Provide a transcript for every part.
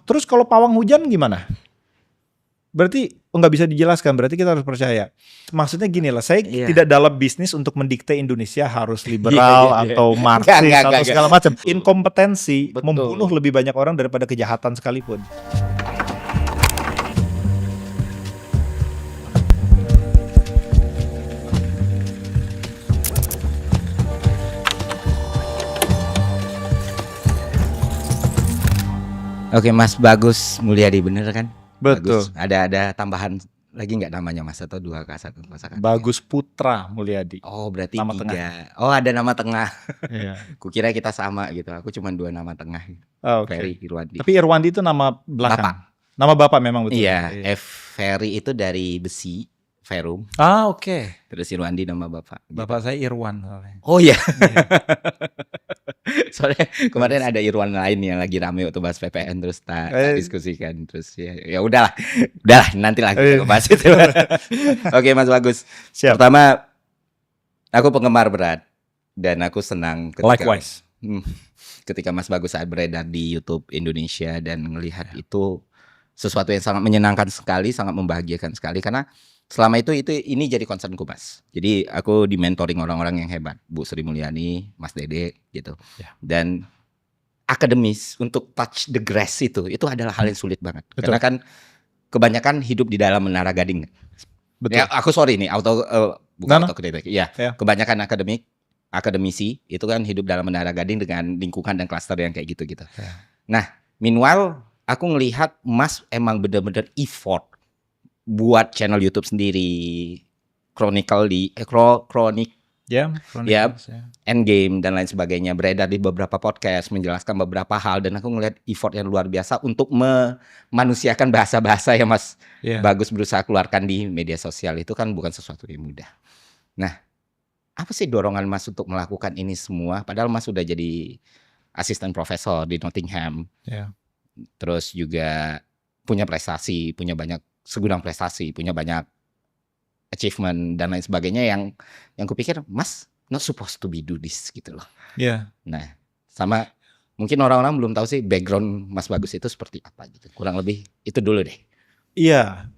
Terus kalau pawang hujan gimana? Berarti nggak bisa dijelaskan, berarti kita harus percaya. Maksudnya gini lah, saya tidak dalam bisnis untuk mendikte Indonesia harus liberal atau marxis atau segala macam. Inkompetensi membunuh lebih banyak orang daripada kejahatan sekalipun. Oke, Mas Bagus Mulyadi, bener kan? Betul. Bagus. Ada tambahan lagi nggak namanya Mas, atau 2K1 masakan? Bagus Putra Mulyadi. Oh, berarti nama 3. tengah. Oh, ada nama tengah. Iya. Kukira kita sama gitu. Aku cuma 2 nama tengah. Oh, Ferry Irwandi. Tapi Irwandi itu nama belakang. Bapak. Nama bapak memang betul. Iya, Ferry itu dari besi, Ferum. Oke. Terus Irwandi nama bapak. Bapak saya Irwan soalnya. Oh iya. Soalnya kemarin ada Irwan lain yang lagi rame waktu bahas PPN, terus tak diskusikan, terus ya udahlah nantilah kita bahas itu. Oke, Mas Bagus. Siap. Pertama, aku penggemar berat dan aku senang ketika Mas Bagus saat beredar di YouTube Indonesia dan melihat itu sesuatu yang sangat menyenangkan sekali, sangat membahagiakan sekali, karena selama ini jadi concernku, Mas. Jadi aku di mentoring orang-orang yang hebat, Bu Sri Mulyani, Mas Dede gitu. Dan akademis untuk touch the grass itu adalah hal yang sulit banget. Betul. Karena kan kebanyakan hidup di dalam menara gading. Betul. Ya, aku sorry nih, bukan autokritik. Ya, kebanyakan akademisi itu kan hidup dalam menara gading dengan lingkungan dan klaster yang kayak gitu-gitu. Nah, meanwhile aku ngelihat Mas emang bener-bener effort buat channel YouTube sendiri, Endgame dan lain sebagainya, beredar di beberapa podcast, menjelaskan beberapa hal, dan aku ngelihat effort yang luar biasa untuk memanusiakan bahasa-bahasa yang Mas Bagus berusaha keluarkan di media sosial. Itu kan bukan sesuatu yang mudah. Nah, apa sih dorongan Mas untuk melakukan ini semua? Padahal Mas sudah jadi asisten profesor di Nottingham, terus juga punya prestasi, punya banyak segudang prestasi, punya banyak achievement dan lain sebagainya yang kupikir Mas not supposed to be do this gitu loh. Nah, sama mungkin orang-orang belum tahu sih background Mas Bagus itu seperti apa gitu. Kurang lebih itu dulu deh. Iya,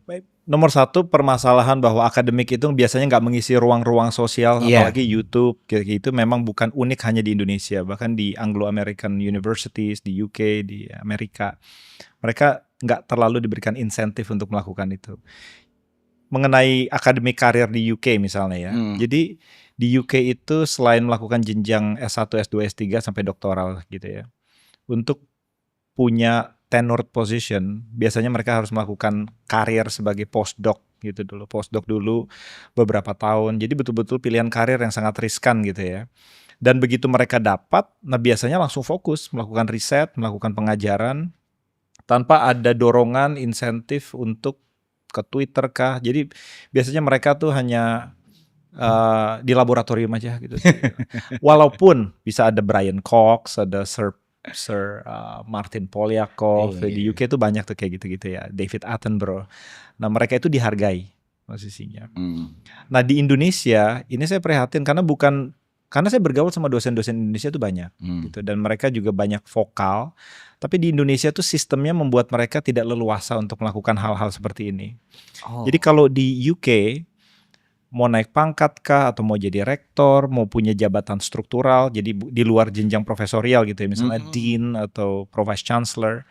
nomor satu permasalahan bahwa akademik itu biasanya nggak mengisi ruang-ruang sosial, apalagi YouTube kayak gitu, memang bukan unik hanya di Indonesia, bahkan di Anglo-American Universities, di UK, di Amerika, mereka nggak terlalu diberikan insentif untuk melakukan itu. Mengenai akademik karir di UK misalnya ya, jadi di UK itu selain melakukan jenjang S1, S2, S3 sampai doktoral gitu ya, untuk punya tenured position, biasanya mereka harus melakukan karir sebagai postdoc gitu dulu. Postdoc dulu beberapa tahun. Jadi betul-betul pilihan karir yang sangat riskan gitu ya. Dan begitu mereka dapat, nah biasanya langsung fokus melakukan riset, melakukan pengajaran tanpa ada dorongan insentif untuk ke Twitter kah. Jadi biasanya mereka tuh hanya di laboratorium aja gitu. Walaupun bisa ada Brian Cox, ada Sir Martin Polyakov, di UK tuh banyak tuh kayak gitu-gitu ya, David Attenborough. Nah mereka itu dihargai posisinya. Nah di Indonesia ini saya prihatin karena saya bergaul sama dosen-dosen Indonesia tuh banyak gitu, dan mereka juga banyak vokal. Tapi di Indonesia tuh sistemnya membuat mereka tidak leluasa untuk melakukan hal-hal seperti ini. Jadi kalau di UK mau naik pangkat kah, atau mau jadi rektor, mau punya jabatan struktural, jadi di luar jenjang profesorial gitu ya, misalnya dean atau vice chancellor,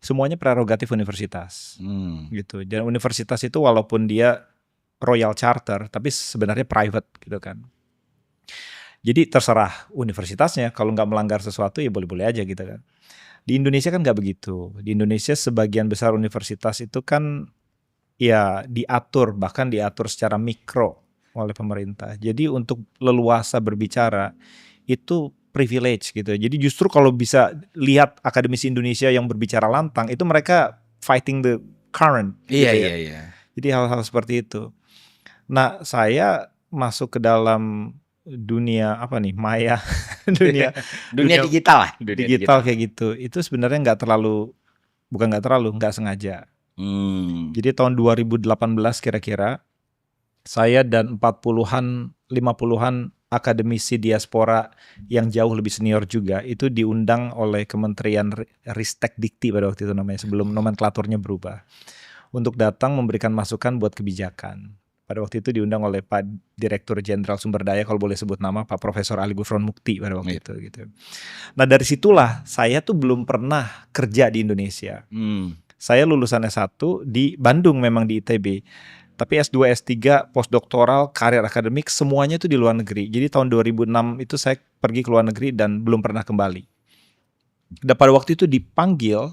semuanya prerogatif universitas gitu. Dan universitas itu walaupun dia royal charter, tapi sebenarnya private gitu kan. Jadi terserah universitasnya, kalau nggak melanggar sesuatu ya boleh-boleh aja gitu kan. Di Indonesia kan nggak begitu. Di Indonesia sebagian besar universitas itu kan ya bahkan diatur secara mikro oleh pemerintah. Jadi untuk leluasa berbicara itu privilege gitu. Jadi justru kalau bisa lihat akademisi Indonesia yang berbicara lantang, itu mereka fighting the current. Iya. Jadi hal-hal seperti itu. Nah, saya masuk ke dalam dunia maya, dunia digital lah. Digital kayak gitu. Itu sebenarnya nggak sengaja. Jadi tahun 2018 kira-kira, saya dan 40-an, 50-an akademisi diaspora yang jauh lebih senior juga itu diundang oleh Kementerian Ristek Dikti pada waktu itu namanya, sebelum nomenklaturnya berubah, untuk datang memberikan masukan buat kebijakan. Pada waktu itu diundang oleh Pak Direktur Jenderal Sumber Daya, kalau boleh sebut nama, Pak Profesor Ali Gufron Mukti pada waktu itu gitu. Nah dari situlah saya tuh belum pernah kerja di Indonesia. Saya lulusan S1 di Bandung, memang di ITB. Tapi S2, S3, postdoktoral, karir akademik, semuanya itu di luar negeri. Jadi tahun 2006 itu saya pergi ke luar negeri dan belum pernah kembali. Dan pada waktu itu dipanggil,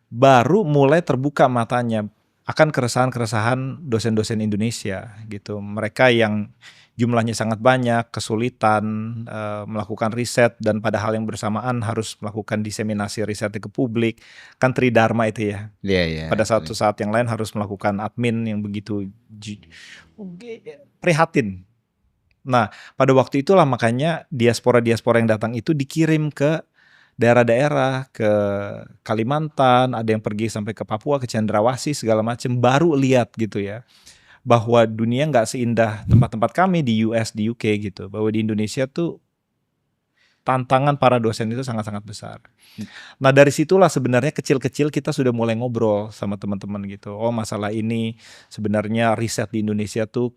baru mulai terbuka matanya akan keresahan-keresahan dosen-dosen Indonesia gitu. Mereka yang jumlahnya sangat banyak, kesulitan melakukan riset, dan pada hal yang bersamaan harus melakukan diseminasi risetnya ke publik. Kan tridharma itu ya. Pada satu saat yang lain harus melakukan admin yang begitu prihatin. Nah, pada waktu itulah makanya diaspora-diaspora yang datang itu dikirim ke daerah-daerah, ke Kalimantan, ada yang pergi sampai ke Papua, ke Cendrawasih, segala macam, baru lihat gitu ya, bahwa dunia nggak seindah tempat-tempat kami di US, di UK gitu. Bahwa di Indonesia tuh tantangan para dosen itu sangat-sangat besar. Nah dari situlah sebenarnya kecil-kecil kita sudah mulai ngobrol sama teman-teman gitu. Oh masalah ini sebenarnya riset di Indonesia tuh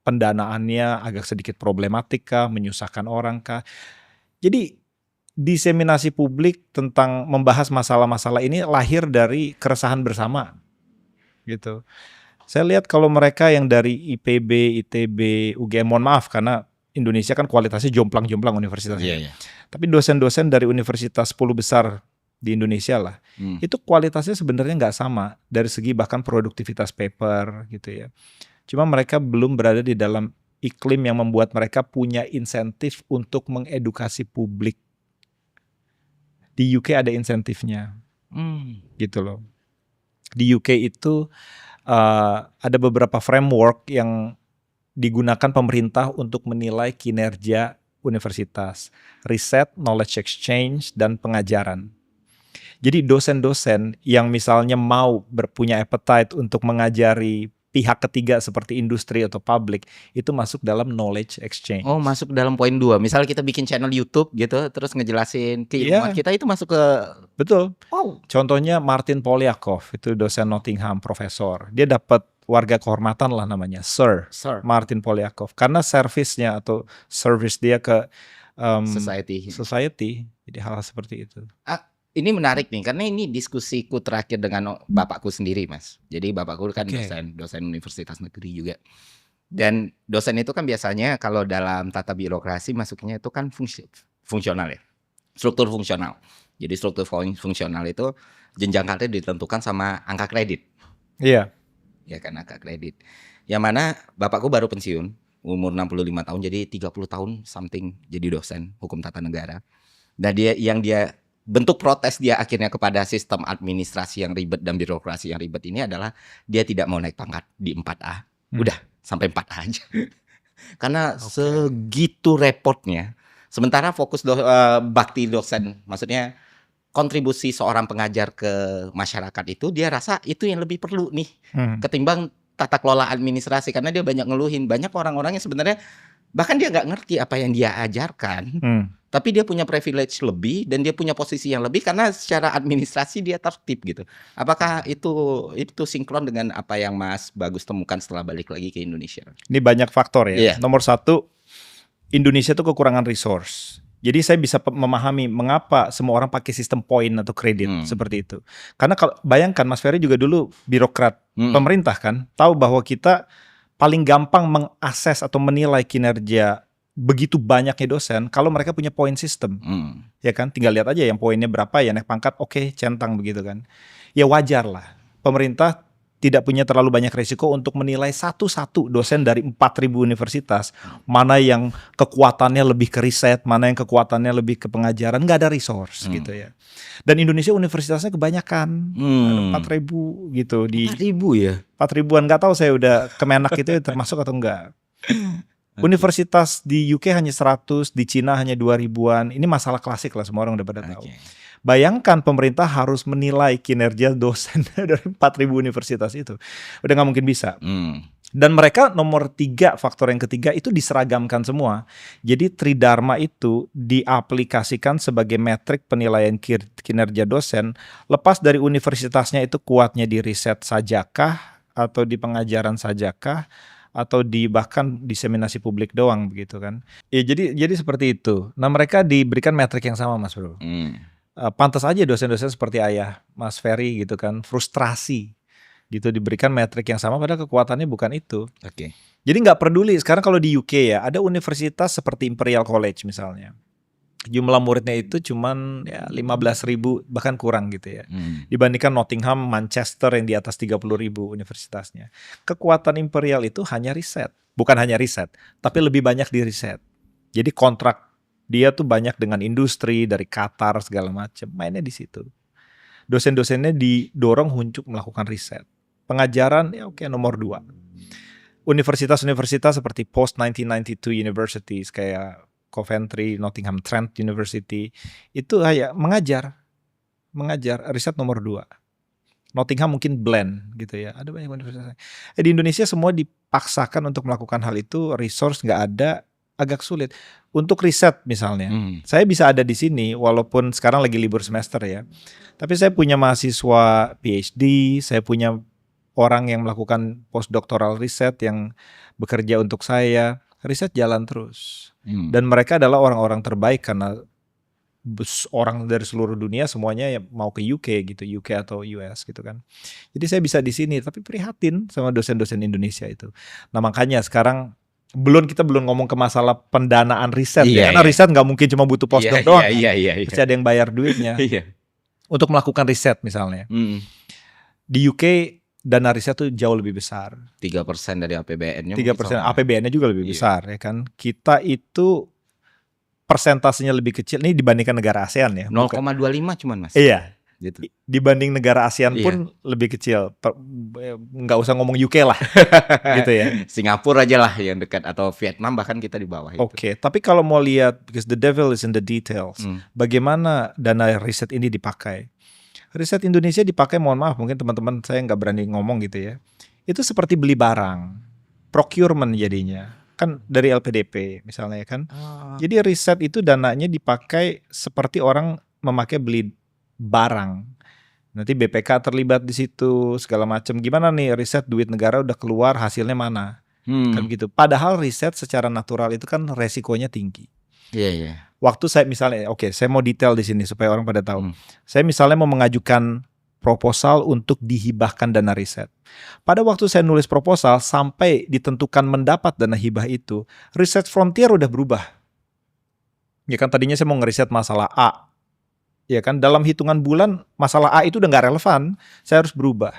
pendanaannya agak sedikit problematik kah, menyusahkan orang kah. Jadi diseminasi publik tentang membahas masalah-masalah ini lahir dari keresahan bersama gitu. Saya lihat kalau mereka yang dari IPB, ITB, UGM, mohon maaf karena Indonesia kan kualitasnya jomplang-jomplang universitasnya. Tapi dosen-dosen dari universitas 10 besar di Indonesia lah, itu kualitasnya sebenarnya nggak sama dari segi bahkan produktivitas paper gitu ya. Cuma mereka belum berada di dalam iklim yang membuat mereka punya insentif untuk mengedukasi publik. Di UK ada insentifnya, gitu loh. Di UK itu ada beberapa framework yang digunakan pemerintah untuk menilai kinerja universitas, riset, knowledge exchange, dan pengajaran. Jadi dosen-dosen yang misalnya mau punya appetite untuk mengajari pihak ketiga seperti industri atau publik, itu masuk dalam knowledge exchange. Oh, masuk dalam poin 2. Misalnya kita bikin channel YouTube gitu, terus ngejelasin keilmuan kita, itu masuk ke... Betul. Contohnya Martin Polyakov, itu dosen Nottingham, profesor. Dia dapat warga kehormatan lah namanya, Sir Martin Polyakov. Karena service-nya atau service dia ke society. Jadi hal seperti itu. Ini menarik nih, karena ini diskusiku terakhir dengan bapakku sendiri, Mas. Jadi bapakku kan dosen universitas negeri juga. Dan dosen itu kan biasanya kalau dalam tata birokrasi masuknya itu kan fungsional ya. Struktur fungsional. Jadi struktur fungsional itu jenjang karir ditentukan sama angka kredit. Iya. Ya kan, angka kredit. Yang mana bapakku baru pensiun, umur 65 tahun, jadi 30 tahun something jadi dosen hukum tata negara. Nah dia bentuk protes dia akhirnya kepada sistem administrasi yang ribet dan birokrasi yang ribet ini adalah dia tidak mau naik pangkat di 4A. Udah sampai 4A aja. Karena segitu repotnya. Sementara fokus bakti dosen, maksudnya kontribusi seorang pengajar ke masyarakat itu, dia rasa itu yang lebih perlu nih ketimbang tata kelola administrasi. Karena dia banyak ngeluhin, banyak orang-orang yang sebenarnya bahkan dia nggak ngerti apa yang dia ajarkan. Tapi dia punya privilege lebih dan dia punya posisi yang lebih karena secara administrasi dia tertib gitu. Apakah itu sinkron dengan apa yang Mas Bagus temukan setelah balik lagi ke Indonesia? Ini banyak faktor ya. Nomor satu, Indonesia tuh kekurangan resource. Jadi saya bisa memahami mengapa semua orang pakai sistem poin atau kredit seperti itu. Karena kalau bayangkan Mas Ferry juga dulu birokrat pemerintah kan, tahu bahwa kita paling gampang mengakses atau menilai kinerja begitu banyaknya dosen kalau mereka punya poin sistem. Ya kan, tinggal lihat aja yang poinnya berapa, ya naik pangkat, oke, centang begitu kan. Ya wajar lah, pemerintah tidak punya terlalu banyak risiko untuk menilai satu-satu dosen dari 4.000 universitas, mana yang kekuatannya lebih ke riset, mana yang kekuatannya lebih ke pengajaran, nggak ada resource gitu ya. Dan Indonesia universitasnya kebanyakan, 4.000 gitu. 4.000 ya? 4.000-an, nggak tahu saya udah Kemenak itu termasuk atau enggak. Universitas di UK hanya 100, di Cina hanya 2.000-an. Ini masalah klasik lah, semua orang udah pada tahu. Bayangkan pemerintah harus menilai kinerja dosen dari 4.000 universitas itu. Udah gak mungkin bisa. Dan mereka nomor 3, faktor yang ketiga itu diseragamkan semua. Jadi Tridharma itu diaplikasikan sebagai metrik penilaian kinerja dosen. Lepas dari universitasnya itu kuatnya di riset sajakah, atau di pengajaran sajakah, atau di bahkan diseminasi publik doang begitu kan. Ya jadi seperti itu. Nah mereka diberikan metrik yang sama Mas Bro. Pantas aja dosen-dosen seperti ayah Mas Ferry gitu kan, frustrasi gitu diberikan metrik yang sama padahal kekuatannya bukan itu. Oke. Jadi nggak peduli. Sekarang kalau di UK ya ada universitas seperti Imperial College misalnya, jumlah muridnya itu cuman ya 15.000 bahkan kurang gitu ya. Dibandingkan Nottingham, Manchester yang di atas 30.000 universitasnya. Kekuatan Imperial itu hanya riset, bukan hanya riset, tapi lebih banyak di riset. Jadi kontrak dia tuh banyak dengan industri dari Qatar segala macam, mainnya di situ. Dosen-dosennya didorong untuk melakukan riset. Pengajaran ya oke, nomor 2. Universitas-universitas seperti post 1992 universities kayak Coventry, Nottingham Trent University itu kayak mengajar riset nomor 2. Nottingham mungkin blend gitu ya. Ada banyak universitas. Di Indonesia semua dipaksakan untuk melakukan hal itu, resource nggak ada, agak sulit. Untuk riset misalnya, saya bisa ada di sini walaupun sekarang lagi libur semester ya. Tapi saya punya mahasiswa PhD, saya punya orang yang melakukan postdoctoral riset yang bekerja untuk saya. Riset jalan terus. Dan mereka adalah orang-orang terbaik karena orang dari seluruh dunia semuanya ya mau ke UK gitu, UK atau US gitu kan. Jadi saya bisa di sini, tapi prihatin sama dosen-dosen Indonesia itu. Nah makanya sekarang kita belum ngomong ke masalah pendanaan riset ya, karena riset nggak mungkin cuma butuh postdoc doang. Pasti ada yang bayar duitnya untuk melakukan riset misalnya. Di UK dana riset tuh jauh lebih besar. 3% dari APBN-nya. 3% APBN-nya juga lebih besar ya kan. Kita itu persentasenya lebih kecil nih dibandingkan negara ASEAN ya. 0,25 cuman Mas. Iya. Gitu. Dibanding negara ASEAN pun lebih kecil. Nggak usah ngomong UK lah. Gitu ya. Singapura aja lah yang dekat, atau Vietnam bahkan kita di bawah itu. Oke, tapi kalau mau lihat, because the devil is in the details. Bagaimana dana riset ini dipakai? Riset Indonesia dipakai, mohon maaf mungkin teman-teman saya nggak berani ngomong gitu ya. Itu seperti beli barang, procurement jadinya. Kan dari LPDP misalnya kan. Jadi riset itu dananya dipakai seperti orang memakai beli barang. Nanti BPK terlibat di situ segala macam. Gimana nih riset duit negara udah keluar hasilnya mana? Kan gitu. Padahal riset secara natural itu kan resikonya tinggi. Iya. Waktu saya misalnya, saya mau detail di sini supaya orang pada tahu. Saya misalnya mau mengajukan proposal untuk dihibahkan dana riset. Pada waktu saya nulis proposal sampai ditentukan mendapat dana hibah itu, riset frontier udah berubah. Ya kan tadinya saya mau ngeriset masalah A. Ya kan dalam hitungan bulan masalah A itu udah nggak relevan, saya harus berubah.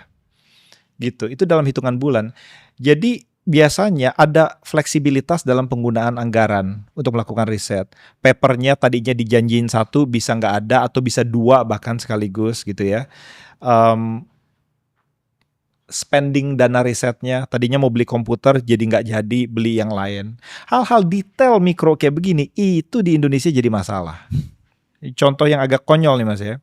Gitu. Itu dalam hitungan bulan. Jadi biasanya ada fleksibilitas dalam penggunaan anggaran untuk melakukan riset. Papernya tadinya dijanjiin 1 bisa nggak ada atau bisa 2 bahkan sekaligus gitu ya. Spending dana risetnya tadinya mau beli komputer jadi nggak jadi, beli yang lain. Hal-hal detail mikro kayak begini itu di Indonesia jadi masalah. Contoh yang agak konyol nih Mas ya.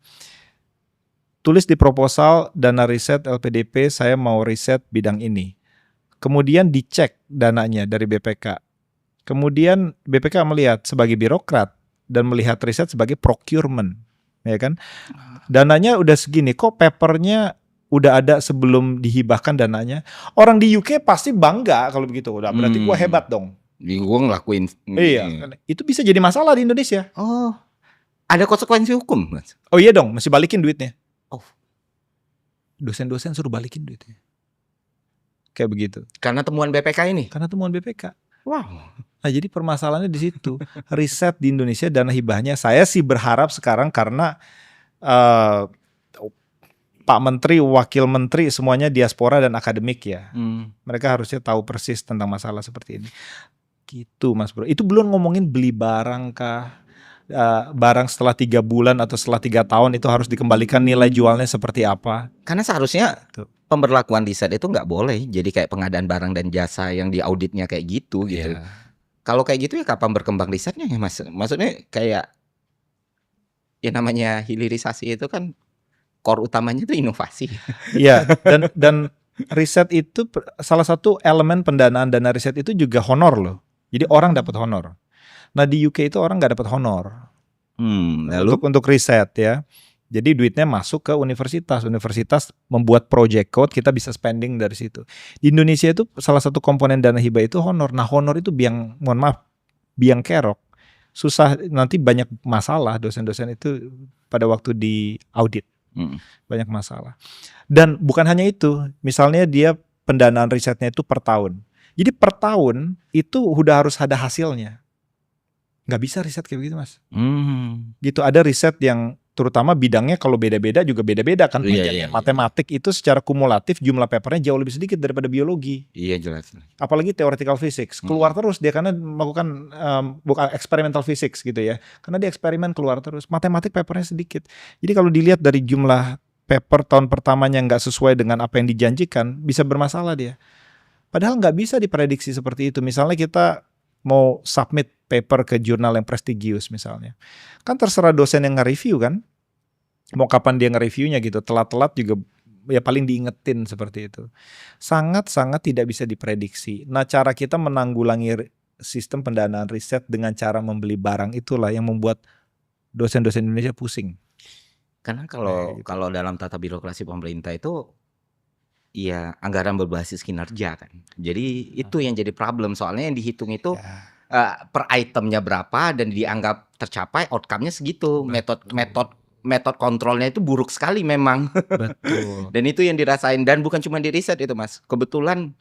Tulis di proposal dana riset LPDP saya mau riset bidang ini. Kemudian dicek dananya dari BPK. Kemudian BPK melihat sebagai birokrat dan melihat riset sebagai procurement, ya kan? Dananya udah segini, kok papernya udah ada sebelum dihibahkan dananya. Orang di UK pasti bangga kalau begitu. Udah berarti gua hebat dong. Gua ngelakuin. Iya, itu bisa jadi masalah di Indonesia. Oh, ada konsekuensi hukum, Mas? Oh iya dong, mesti balikin duitnya. Oh, dosen-dosen suruh balikin duitnya. Kayak begitu. Karena temuan BPK ini? Karena temuan BPK. Wow. Nah jadi permasalahannya di situ. Riset di Indonesia dana hibahnya, saya sih berharap sekarang karena Pak Menteri, Wakil Menteri semuanya diaspora dan akademik ya. Mereka harusnya tahu persis tentang masalah seperti ini. Gitu Mas Bro. Itu belum ngomongin beli barang kah? Barang setelah 3 bulan atau setelah 3 tahun itu harus dikembalikan, nilai jualnya seperti apa? Karena seharusnya pemberlakuan riset itu nggak boleh jadi kayak pengadaan barang dan jasa yang diauditnya kayak gitu. Kalau kayak gitu ya kapan berkembang risetnya ya Mas? Maksudnya kayak ya namanya hilirisasi itu kan core utamanya itu inovasi. Iya, dan riset itu salah satu elemen pendanaan dana riset itu juga honor loh. Jadi orang dapat honor. Nah di UK itu orang nggak dapat honor untuk riset ya. Jadi duitnya masuk ke universitas membuat project code, kita bisa spending dari situ. Di Indonesia itu salah satu komponen dana hibah itu honor. Nah honor itu biang kerok. Susah, nanti banyak masalah dosen-dosen itu pada waktu di audit. Banyak masalah. Dan bukan hanya itu, misalnya dia pendanaan risetnya itu per tahun. Jadi per tahun itu udah harus ada hasilnya. Nggak bisa riset kayak begitu mas. Gitu, ada riset yang terutama bidangnya kalau beda-beda juga beda-beda kan. Matematik itu secara kumulatif jumlah papernya jauh lebih sedikit daripada biologi. Iya jelas. Apalagi theoretical physics keluar terus dia karena melakukan bukan experimental physics gitu ya. Karena dia eksperimen keluar terus. Matematik papernya sedikit. Jadi kalau dilihat dari jumlah paper tahun pertamanya nggak sesuai dengan apa yang dijanjikan, bisa bermasalah dia. Padahal nggak bisa diprediksi seperti itu. Misalnya kita mau submit paper ke jurnal yang prestigius misalnya. Kan terserah dosen yang nge-review kan. Mau kapan dia nge-reviewnya gitu. Telat-telat juga ya paling diingetin seperti itu. Sangat-sangat tidak bisa diprediksi. Nah cara kita menanggulangi sistem pendanaan riset dengan cara membeli barang itulah yang membuat dosen-dosen Indonesia pusing. Karena kalau dalam tata birokrasi pemerintah itu ya anggaran berbasis kinerja kan. Jadi itu yang jadi problem, soalnya yang dihitung itu per itemnya berapa dan dianggap tercapai outcome-nya segitu. Metode kontrolnya itu buruk sekali memang. Betul. Dan itu yang dirasain, dan bukan cuma di riset itu mas. Kebetulan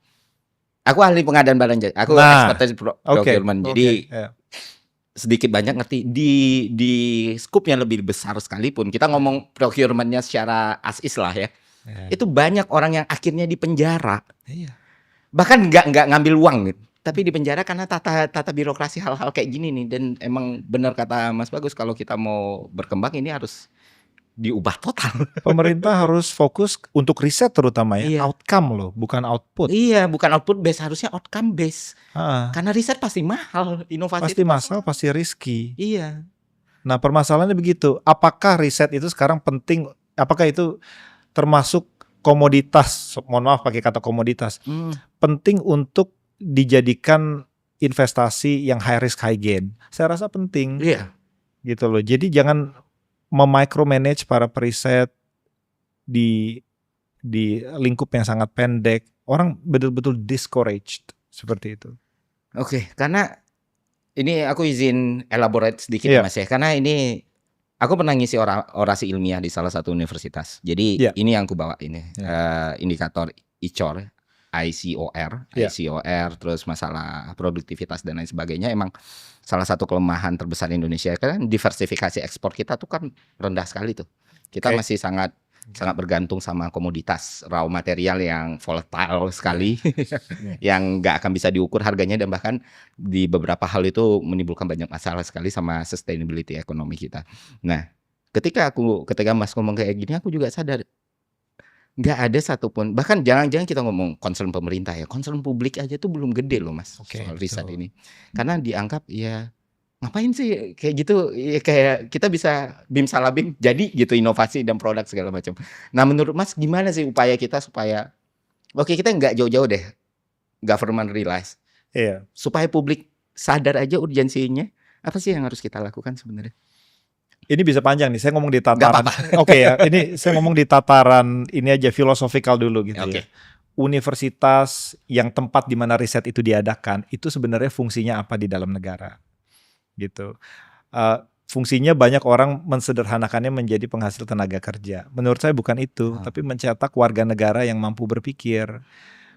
aku ahli pengadaan barang jasa, aku expertise procurement. Jadi sedikit banyak ngerti di scoop yang lebih besar sekalipun. Kita ngomong procurement-nya secara as-is lah ya. Itu banyak orang yang akhirnya di penjara. Bahkan nggak ngambil uang gitu, tapi di penjara karena tata birokrasi hal-hal kayak gini nih. Dan emang benar kata Mas Bagus, kalau kita mau berkembang ini harus diubah total. Pemerintah harus fokus untuk riset terutama ya, outcome loh, bukan output. Iya, bukan output base, harusnya outcome base. Karena riset pasti mahal, inovasi pasti mahal, pasti risky. Iya. Nah permasalahannya begitu, apakah riset itu sekarang penting? Apakah itu termasuk komoditas, mohon maaf pakai kata komoditas, penting untuk dijadikan investasi yang high risk high gain? Saya rasa penting. Gitu loh. Jadi jangan memicromanage para periset di lingkup yang sangat pendek. Orang betul-betul discouraged seperti itu. Oke, karena ini aku izin elaborate sedikit mas ya, karena ini aku pernah ngisi orasi ilmiah di salah satu universitas. Jadi ini yang aku bawa ini indikator ICOR, terus masalah produktivitas dan lain sebagainya. Emang salah satu kelemahan terbesar Indonesia kan diversifikasi ekspor kita tuh kan rendah sekali tuh. Kita masih sangat bergantung sama komoditas raw material yang volatile sekali, yang nggak akan bisa diukur harganya, dan bahkan di beberapa hal itu menimbulkan banyak masalah sekali sama sustainability ekonomi kita. Nah, ketika Mas ngomong kayak gini, aku juga sadar nggak ada satupun, bahkan jangan-jangan kita ngomong concern pemerintah ya, concern publik aja tuh belum gede loh mas soal riset ini, karena dianggap ya ngapain sih kayak gitu ya, kayak kita bisa bim salah bim jadi gitu inovasi dan produk segala macam. Nah menurut mas gimana sih upaya kita supaya kita nggak jauh-jauh deh government realize, supaya publik sadar aja urgensinya, apa sih yang harus kita lakukan sebenarnya? Ini bisa panjang nih, saya ngomong di tataran ini saya ngomong di tataran ini aja filosofikal dulu gitu ya. Universitas yang tempat di mana riset itu diadakan itu sebenarnya fungsinya apa di dalam negara gitu. Fungsinya banyak orang mensederhanakannya menjadi penghasil tenaga kerja. Menurut saya bukan itu, tapi mencetak warga negara yang mampu berpikir.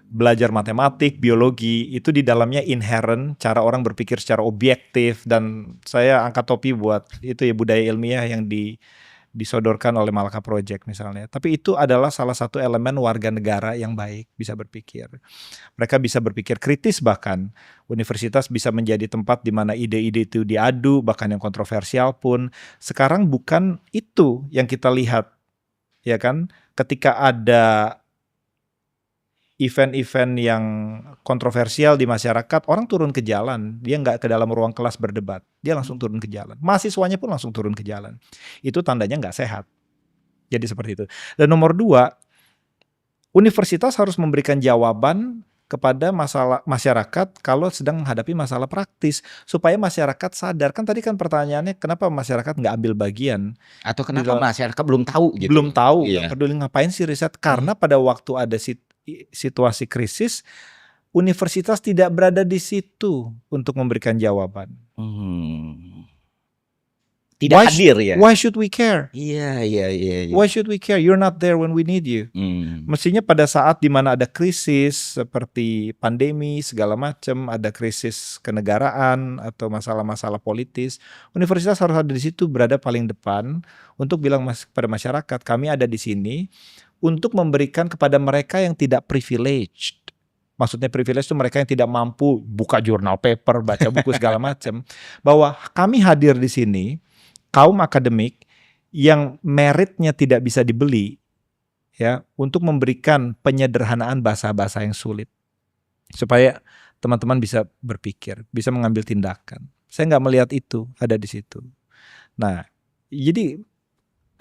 Belajar matematik, biologi, itu di dalamnya inherent cara orang berpikir secara objektif. Dan saya angkat topi buat itu ya, budaya ilmiah yang disodorkan oleh Malaka Project misalnya. Tapi itu adalah salah satu elemen warga negara yang baik, bisa berpikir. Mereka bisa berpikir kritis, bahkan universitas bisa menjadi tempat di mana ide-ide itu diadu, bahkan yang kontroversial pun. Sekarang bukan itu yang kita lihat, ya kan? Ketika ada event-event yang kontroversial di masyarakat, orang turun ke jalan. Dia nggak ke dalam ruang kelas berdebat, dia langsung turun ke jalan. Mahasiswanya pun langsung turun ke jalan. Itu tandanya nggak sehat. Jadi seperti itu. Dan nomor 2, Universitas harus memberikan jawaban kepada masalah masyarakat kalau sedang menghadapi masalah praktis, supaya masyarakat sadar. Kan tadi kan pertanyaannya kenapa masyarakat nggak ambil bagian, atau kenapa masyarakat belum tahu gitu? Belum tahu, nggak peduli, ngapain sih riset? Karena pada waktu ada situasi krisis, universitas tidak berada di situ untuk memberikan jawaban. Tidak hadir ya. Why should we care? Iya. Why should we care? You're not there when we need you. Mestinya pada saat dimana ada krisis seperti pandemi segala macam, ada krisis kenegaraan atau masalah-masalah politis, universitas harus ada di situ, berada paling depan untuk bilang pada masyarakat, kami ada di sini untuk memberikan kepada mereka yang tidak privileged. Maksudnya privilege itu mereka yang tidak mampu buka jurnal paper, baca buku segala macam, bahwa kami hadir di sini, kaum akademik yang meritnya tidak bisa dibeli, ya, untuk memberikan penyederhanaan bahasa-bahasa yang sulit supaya teman-teman bisa berpikir, bisa mengambil tindakan. Saya nggak melihat itu ada di situ. Nah, jadi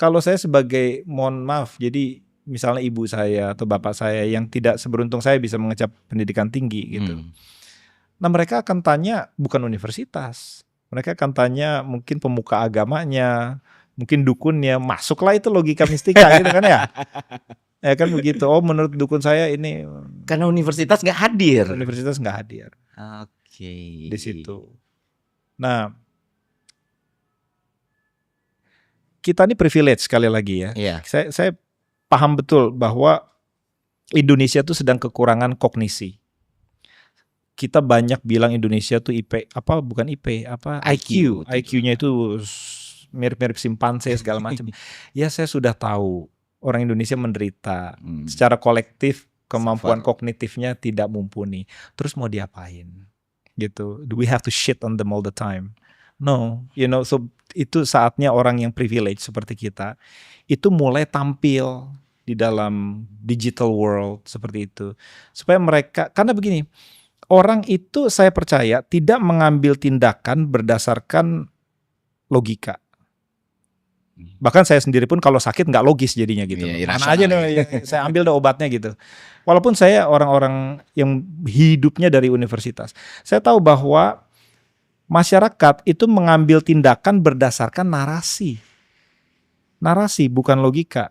kalau saya sebagai, mohon maaf, jadi misalnya ibu saya atau bapak saya yang tidak seberuntung saya bisa mengecap pendidikan tinggi gitu. Nah, mereka akan tanya bukan universitas. Mereka akan tanya mungkin pemuka agamanya, mungkin dukunnya, masuklah itu logika mistika gitu kan ya. Ya kan begitu. Oh, menurut dukun saya ini. Karena universitas nggak hadir. Universitas nggak hadir. Oke. Di situ. Nah, kita ini privilege sekali lagi ya. Iya. Saya paham betul bahwa Indonesia tuh sedang kekurangan kognisi. Kita banyak bilang Indonesia tuh IQ. IQ-nya itu mirip-mirip simpanse segala macam. Ya, saya sudah tahu orang Indonesia menderita secara kolektif, kemampuan kognitifnya tidak mumpuni. Terus mau diapain? Gitu. Do we have to shit on them all the time? No, so itu saatnya orang yang privilege seperti kita itu mulai tampil di dalam digital world seperti itu. Supaya mereka, karena begini, orang itu saya percaya tidak mengambil tindakan berdasarkan logika. Bahkan saya sendiri pun kalau sakit nggak logis jadinya gitu. Mana aja nih, saya ambil deh obatnya gitu. Walaupun saya orang-orang yang hidupnya dari universitas, saya tahu bahwa masyarakat itu mengambil tindakan berdasarkan narasi. Narasi bukan logika.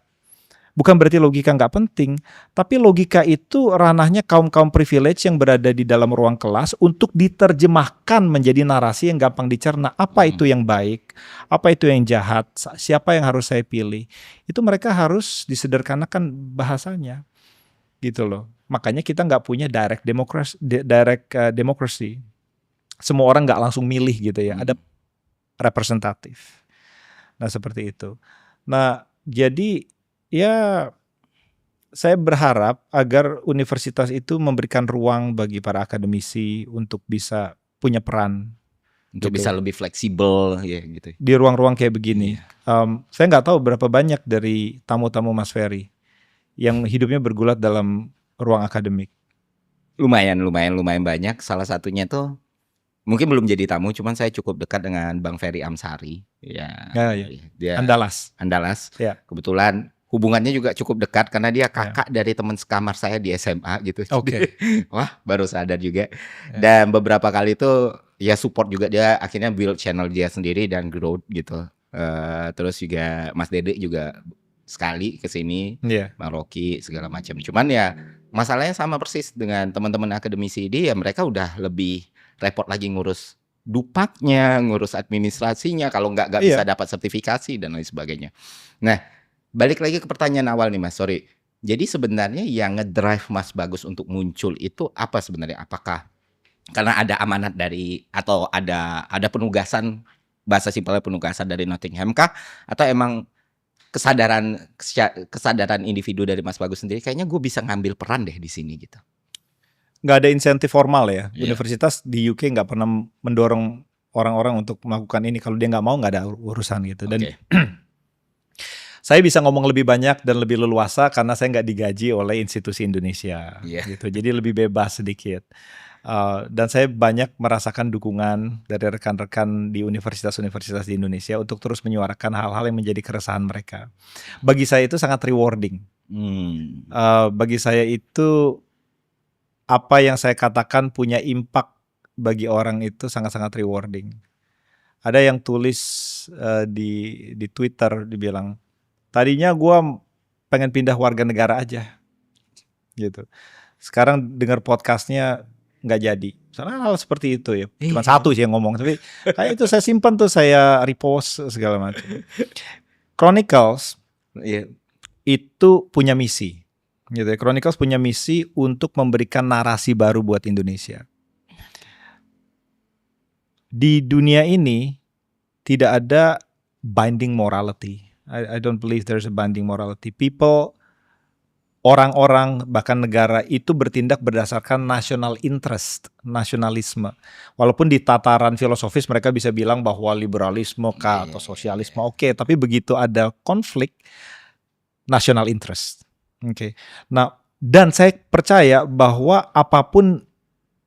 Bukan berarti logika nggak penting, tapi logika itu ranahnya kaum-kaum privilege yang berada di dalam ruang kelas untuk diterjemahkan menjadi narasi yang gampang dicerna. Apa itu yang baik, apa itu yang jahat, siapa yang harus saya pilih. Itu mereka harus disederhanakan bahasanya, gitu loh. Makanya kita nggak punya direct democracy. Semua orang nggak langsung milih gitu ya, ada representatif. Nah seperti itu. Nah jadi ya, saya berharap agar universitas itu memberikan ruang bagi para akademisi untuk bisa punya peran, untuk gitu. Bisa lebih fleksibel ya gitu. Di ruang-ruang kayak begini. Saya nggak tahu berapa banyak dari tamu-tamu Mas Ferry yang hidupnya bergulat dalam ruang akademik. Lumayan banyak. Salah satunya tuh mungkin belum jadi tamu, cuman saya cukup dekat dengan Bang Ferry Amsari. Ya. Dia Andalas. Ya. Kebetulan hubungannya juga cukup dekat karena dia kakak dari teman sekamar saya di SMA gitu. Oke. Wah, baru sadar juga. Dan beberapa kali itu ya support juga, dia akhirnya build channel dia sendiri dan grow gitu. Terus juga Mas Dede juga sekali ke sini, Bang Rocky segala macam. Cuman ya masalahnya sama persis dengan teman-teman akademisi ini, ya mereka udah lebih repot lagi ngurus dupaknya, ngurus administrasinya, kalau nggak bisa dapat sertifikasi dan lain sebagainya. Nah, balik lagi ke pertanyaan awal nih Mas, sorry. Jadi sebenarnya yang ngedrive Mas Bagus untuk muncul itu apa sebenarnya? Apakah karena ada amanat dari, atau ada penugasan, bahasa simpelnya penugasan dari Nottingham kah? Atau emang kesadaran individu dari Mas Bagus sendiri, kayaknya gue bisa ngambil peran deh di sini gitu? Nggak ada insentif formal ya. Universitas di UK nggak pernah mendorong orang-orang untuk melakukan ini. Kalau dia nggak mau, nggak ada urusan gitu. Dan Saya bisa ngomong lebih banyak dan lebih leluasa karena saya nggak digaji oleh institusi Indonesia, gitu. Jadi lebih bebas sedikit. Dan saya banyak merasakan dukungan dari rekan-rekan di universitas-universitas di Indonesia untuk terus menyuarakan hal-hal yang menjadi keresahan mereka. Bagi saya itu sangat rewarding. Bagi saya itu apa yang saya katakan punya impact bagi orang itu sangat-sangat rewarding. Ada yang tulis di Twitter, dibilang, tadinya gue pengen pindah warga negara aja, gitu. Sekarang dengar podcastnya nggak jadi. Misalnya hal seperti itu ya. Cuma satu sih yang ngomong, tapi kayak itu saya simpan tuh, saya repost segala macam. Chronicles itu punya misi, gitu ya. Chronicles punya misi untuk memberikan narasi baru buat Indonesia. Di dunia ini tidak ada binding morality. I don't believe there's a binding morality. People, orang-orang bahkan negara itu bertindak berdasarkan national interest, nasionalisme. Walaupun di tataran filosofis mereka bisa bilang bahwa liberalisme atau sosialisme oke, tapi begitu ada konflik, national interest. Oke. Nah, dan saya percaya bahwa apapun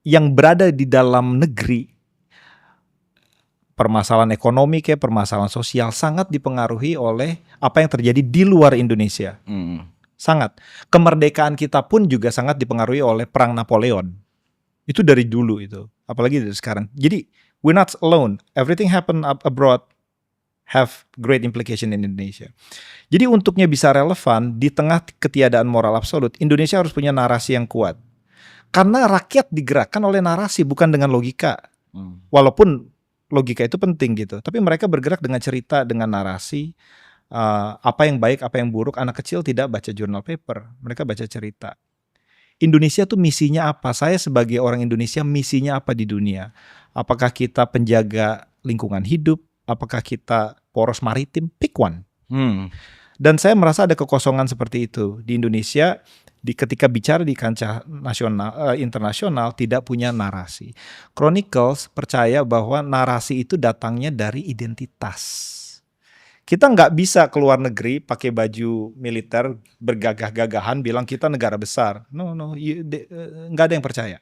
yang berada di dalam negeri, permasalahan ekonomi kayak permasalahan sosial, sangat dipengaruhi oleh apa yang terjadi di luar Indonesia. Sangat. Kemerdekaan kita pun juga sangat dipengaruhi oleh perang Napoleon. Itu dari dulu itu, apalagi dari sekarang. Jadi we're not alone. Everything happen abroad have great implication in Indonesia. Jadi untuknya bisa relevan di tengah ketiadaan moral absolut, Indonesia harus punya narasi yang kuat. Karena rakyat digerakkan oleh narasi, bukan dengan logika. Walaupun logika itu penting gitu, tapi mereka bergerak dengan cerita, dengan narasi. Apa yang baik, apa yang buruk. Anak kecil tidak baca journal paper, mereka baca cerita. Indonesia tuh misinya apa? Saya sebagai orang Indonesia, misinya apa di dunia? Apakah kita penjaga lingkungan hidup? Apakah kita poros maritim? Pick one. Dan saya merasa ada kekosongan seperti itu di Indonesia. Ketika bicara di kancah nasional, internasional, tidak punya narasi. Chronicles percaya bahwa narasi itu datangnya dari identitas. Kita nggak bisa keluar negeri pakai baju militer bergagah-gagahan bilang kita negara besar. No, nggak ada yang percaya.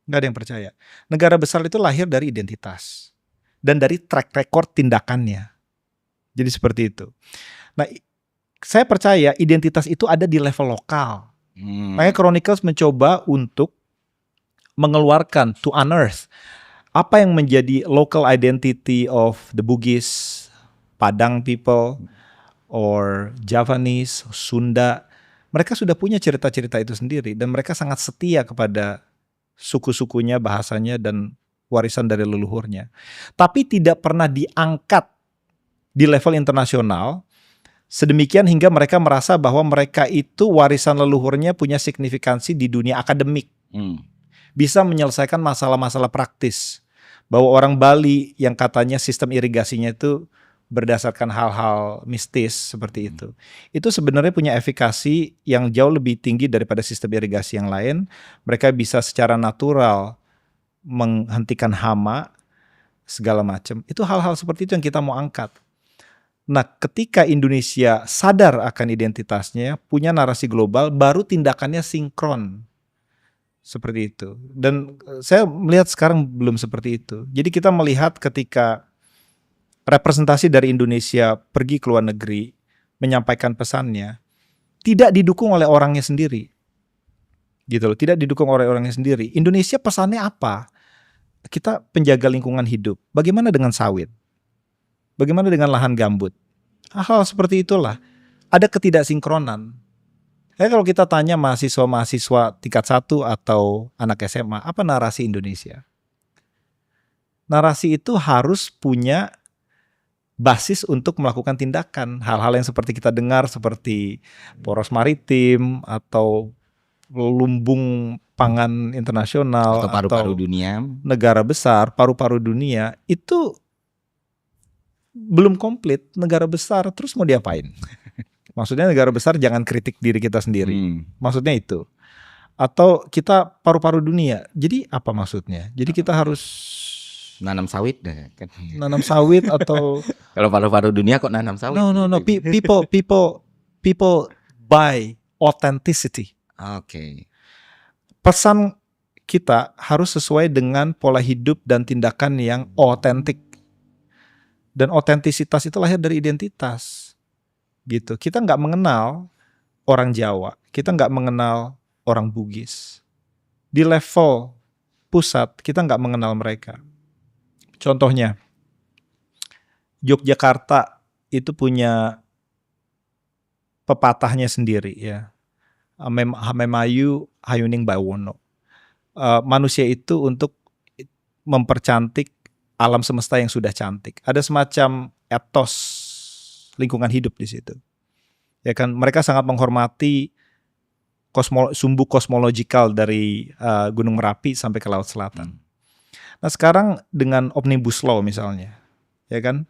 Nggak ada yang percaya. Negara besar itu lahir dari identitas dan dari track record tindakannya. Jadi seperti itu. Nah, saya percaya identitas itu ada di level lokal. Makanya Chronicles mencoba untuk mengeluarkan, to unearth, apa yang menjadi local identity of the Bugis, Padang people, or Javanese, Sunda. Mereka sudah punya cerita-cerita itu sendiri, dan mereka sangat setia kepada suku-sukunya, bahasanya, dan warisan dari leluhurnya. Tapi tidak pernah diangkat di level internasional, sedemikian hingga mereka merasa bahwa mereka itu warisan leluhurnya punya signifikansi di dunia akademik. Bisa menyelesaikan masalah-masalah praktis. Bahwa orang Bali yang katanya sistem irigasinya itu berdasarkan hal-hal mistis seperti itu. Itu sebenarnya punya efikasi yang jauh lebih tinggi daripada sistem irigasi yang lain. Mereka bisa secara natural menghentikan hama, segala macam. Itu hal-hal seperti itu yang kita mau angkat. Nah, ketika Indonesia sadar akan identitasnya, punya narasi global, baru tindakannya sinkron. Seperti itu. Dan saya melihat sekarang belum seperti itu. Jadi kita melihat ketika representasi dari Indonesia pergi ke luar negeri, menyampaikan pesannya, tidak didukung oleh orangnya sendiri. Gitu loh, tidak didukung oleh orangnya sendiri. Indonesia pesannya apa? Kita penjaga lingkungan hidup. Bagaimana dengan sawit? Bagaimana dengan lahan gambut? Hal seperti itulah. Ada ketidaksinkronan. Kalau kita tanya mahasiswa-mahasiswa tingkat 1 atau anak SMA, apa narasi Indonesia? Narasi itu harus punya basis untuk melakukan tindakan. Hal-hal yang seperti kita dengar, seperti poros maritim atau lumbung pangan internasional atau paru-paru dunia, negara besar, paru-paru dunia, itu belum komplit. Negara besar terus mau diapain? Maksudnya negara besar jangan kritik diri kita sendiri. Maksudnya itu. Atau kita paru-paru dunia. Jadi apa maksudnya? Jadi kita harus Nanam sawit deh kan. Nanam sawit atau Kalau paru-paru dunia kok nanam sawit? no. People buy authenticity. Oke. Pesan kita harus sesuai dengan pola hidup dan tindakan yang otentik. Dan otentisitas itu lahir dari identitas. Gitu. Kita nggak mengenal orang Jawa, kita nggak mengenal orang Bugis. Di level pusat kita nggak mengenal mereka. Contohnya, Yogyakarta itu punya pepatahnya sendiri ya. Hamemayu hayuning bawono. Manusia itu untuk mempercantik alam semesta yang sudah cantik. Ada semacam etos lingkungan hidup di situ. Ya kan, mereka sangat menghormati sumbu kosmologikal dari Gunung Merapi sampai ke Laut Selatan. Nah, sekarang dengan Omnibus Law misalnya, ya kan,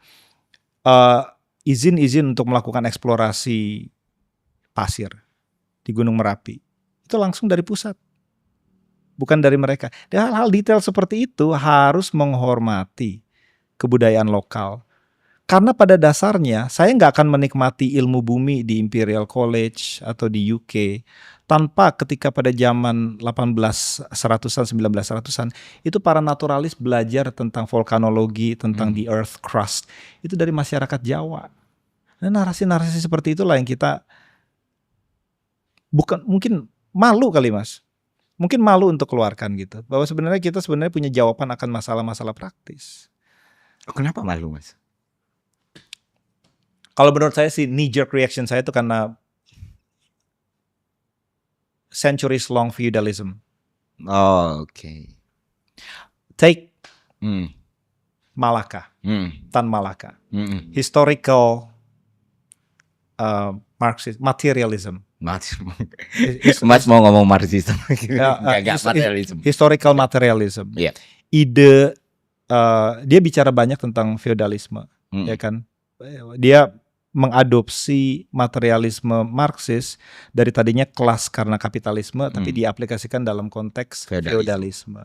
izin untuk melakukan eksplorasi pasir di Gunung Merapi itu langsung dari pusat. Bukan dari mereka. Dan hal-hal detail seperti itu harus menghormati kebudayaan lokal. Karena pada dasarnya saya nggak akan menikmati ilmu bumi di Imperial College atau di UK tanpa ketika pada zaman 1800-an, 1900-an itu para naturalis belajar tentang vulkanologi, tentang the earth crust. Itu dari masyarakat Jawa. Nah, narasi-narasi seperti itulah yang kita mungkin malu kali Mas. Mungkin malu untuk keluarkan gitu. Bahwa sebenarnya kita punya jawaban akan masalah-masalah praktis. Kenapa malu Mas? Kalau menurut saya sih knee jerk reaction saya itu karena centuries long feudalism. Oh, oke. Take Malacca, Tan Malacca. Historical Marxist materialism. Mas mau ngomong Marxisme, enggak materialism. Historical materialism. Yeah. Ide dia bicara banyak tentang feodalisme, ya kan? Dia mengadopsi materialisme Marxis dari tadinya kelas karena kapitalisme, tapi diaplikasikan dalam konteks feodalisme,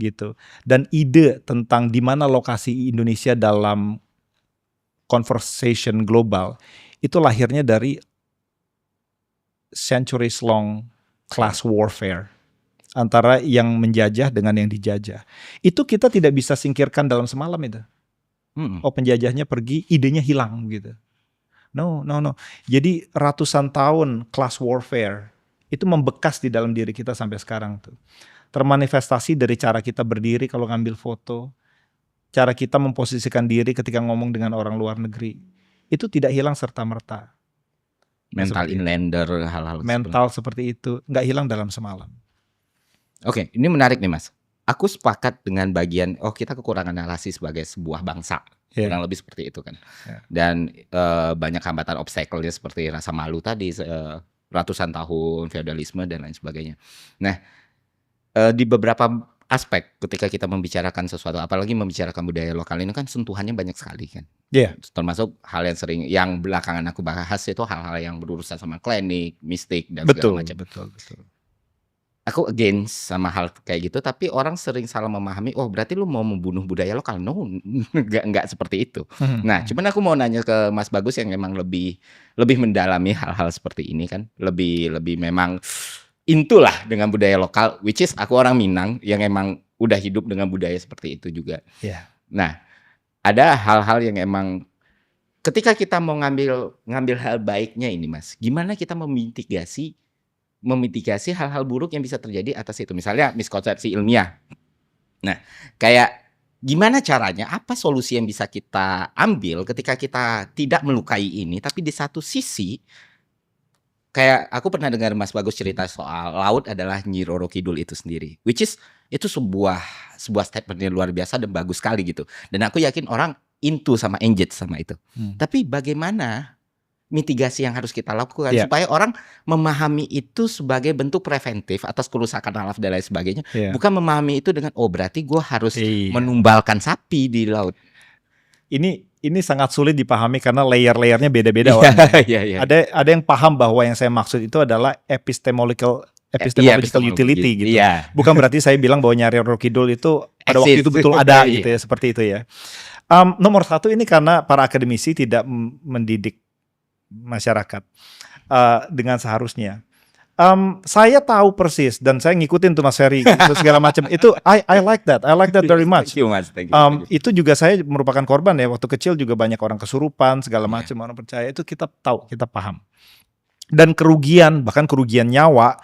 gitu. Dan ide tentang di mana lokasi Indonesia dalam conversation global itu lahirnya dari centuries long class warfare antara yang menjajah dengan yang dijajah. Itu kita tidak bisa singkirkan dalam semalam itu. Oh, penjajahnya pergi, idenya hilang gitu. No. Jadi ratusan tahun class warfare itu membekas di dalam diri kita sampai sekarang tuh. Termanifestasi dari cara kita berdiri kalau ngambil foto, cara kita memposisikan diri ketika ngomong dengan orang luar negeri. Itu tidak hilang serta-merta. Mental inlander, hal-hal mental seperti itu nggak hilang dalam semalam. Oke, ini menarik nih Mas. Aku sepakat dengan bagian kita kekurangan narasi sebagai sebuah bangsa, kurang lebih seperti itu kan. Dan banyak hambatan obstacle-nya seperti rasa malu tadi, ratusan tahun feodalisme dan lain sebagainya. Nah, di beberapa aspek ketika kita membicarakan sesuatu, apalagi membicarakan budaya lokal ini kan sentuhannya banyak sekali kan. Termasuk hal yang sering yang belakangan aku bahas itu hal-hal yang berurusan sama klinik, mistik dan segala macam. Betul. Aku against sama hal kayak gitu, tapi orang sering salah memahami, oh berarti lu mau membunuh budaya lokal. No, enggak seperti itu. Nah, cuman aku mau nanya ke Mas Bagus yang memang lebih mendalami hal-hal seperti ini kan, lebih memang intulah dengan budaya lokal, which is aku orang Minang yang emang udah hidup dengan budaya seperti itu juga. Nah, ada hal-hal yang emang ketika kita mau ngambil hal baiknya ini Mas, gimana kita memitigasi hal-hal buruk yang bisa terjadi atas itu, misalnya miskonsepsi ilmiah. Nah, kayak gimana caranya, apa solusi yang bisa kita ambil ketika kita tidak melukai ini, tapi di satu sisi kayak aku pernah dengar Mas Bagus cerita soal laut adalah Nyi Roro Kidul itu sendiri, which is itu sebuah statement yang luar biasa dan bagus sekali gitu. Dan aku yakin orang into sama engage sama itu. Tapi bagaimana mitigasi yang harus kita lakukan supaya orang memahami itu sebagai bentuk preventif atas kerusakan alam dan lain sebagainya, bukan memahami itu dengan berarti gue harus menumbalkan sapi di laut. Ini sangat sulit dipahami karena layer-layernya beda-beda. Ada yang paham bahwa yang saya maksud itu adalah epistemological epistemological utility gitu. Bukan berarti saya bilang bahwa nyari Roh Kidul itu pada waktu itu betul ada gitu ya, seperti itu ya. Nomor satu ini karena para akademisi tidak mendidik masyarakat dengan seharusnya. Saya tahu persis dan saya ngikutin tuh Mas Ferry segala macam itu. I like that very much. Thank you. Itu juga saya merupakan korban ya, waktu kecil juga banyak orang kesurupan segala macam, orang percaya itu, kita tahu, kita paham. Dan bahkan kerugian nyawa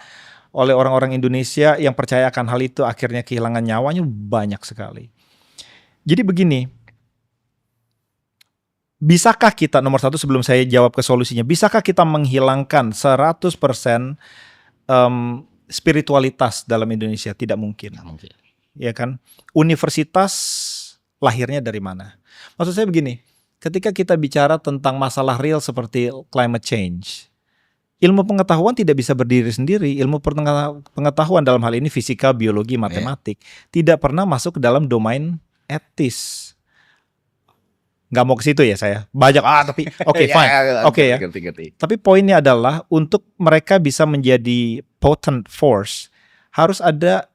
oleh orang-orang Indonesia yang percaya akan hal itu, akhirnya kehilangan nyawanya banyak sekali. Jadi begini, bisakah kita, nomor satu sebelum saya jawab ke solusinya, bisakah kita menghilangkan 100% spiritualitas dalam Indonesia? Tidak mungkin. Ya kan? Universitas lahirnya dari mana? Maksud saya begini, ketika kita bicara tentang masalah real seperti climate change, ilmu pengetahuan tidak bisa berdiri sendiri. Ilmu pengetahuan dalam hal ini fisika, biologi, matematik tidak pernah masuk ke dalam domain etis. Nggak mau ke situ ya saya. Banyak tapi fine. Ya. Tapi poinnya adalah untuk mereka bisa menjadi potent force harus ada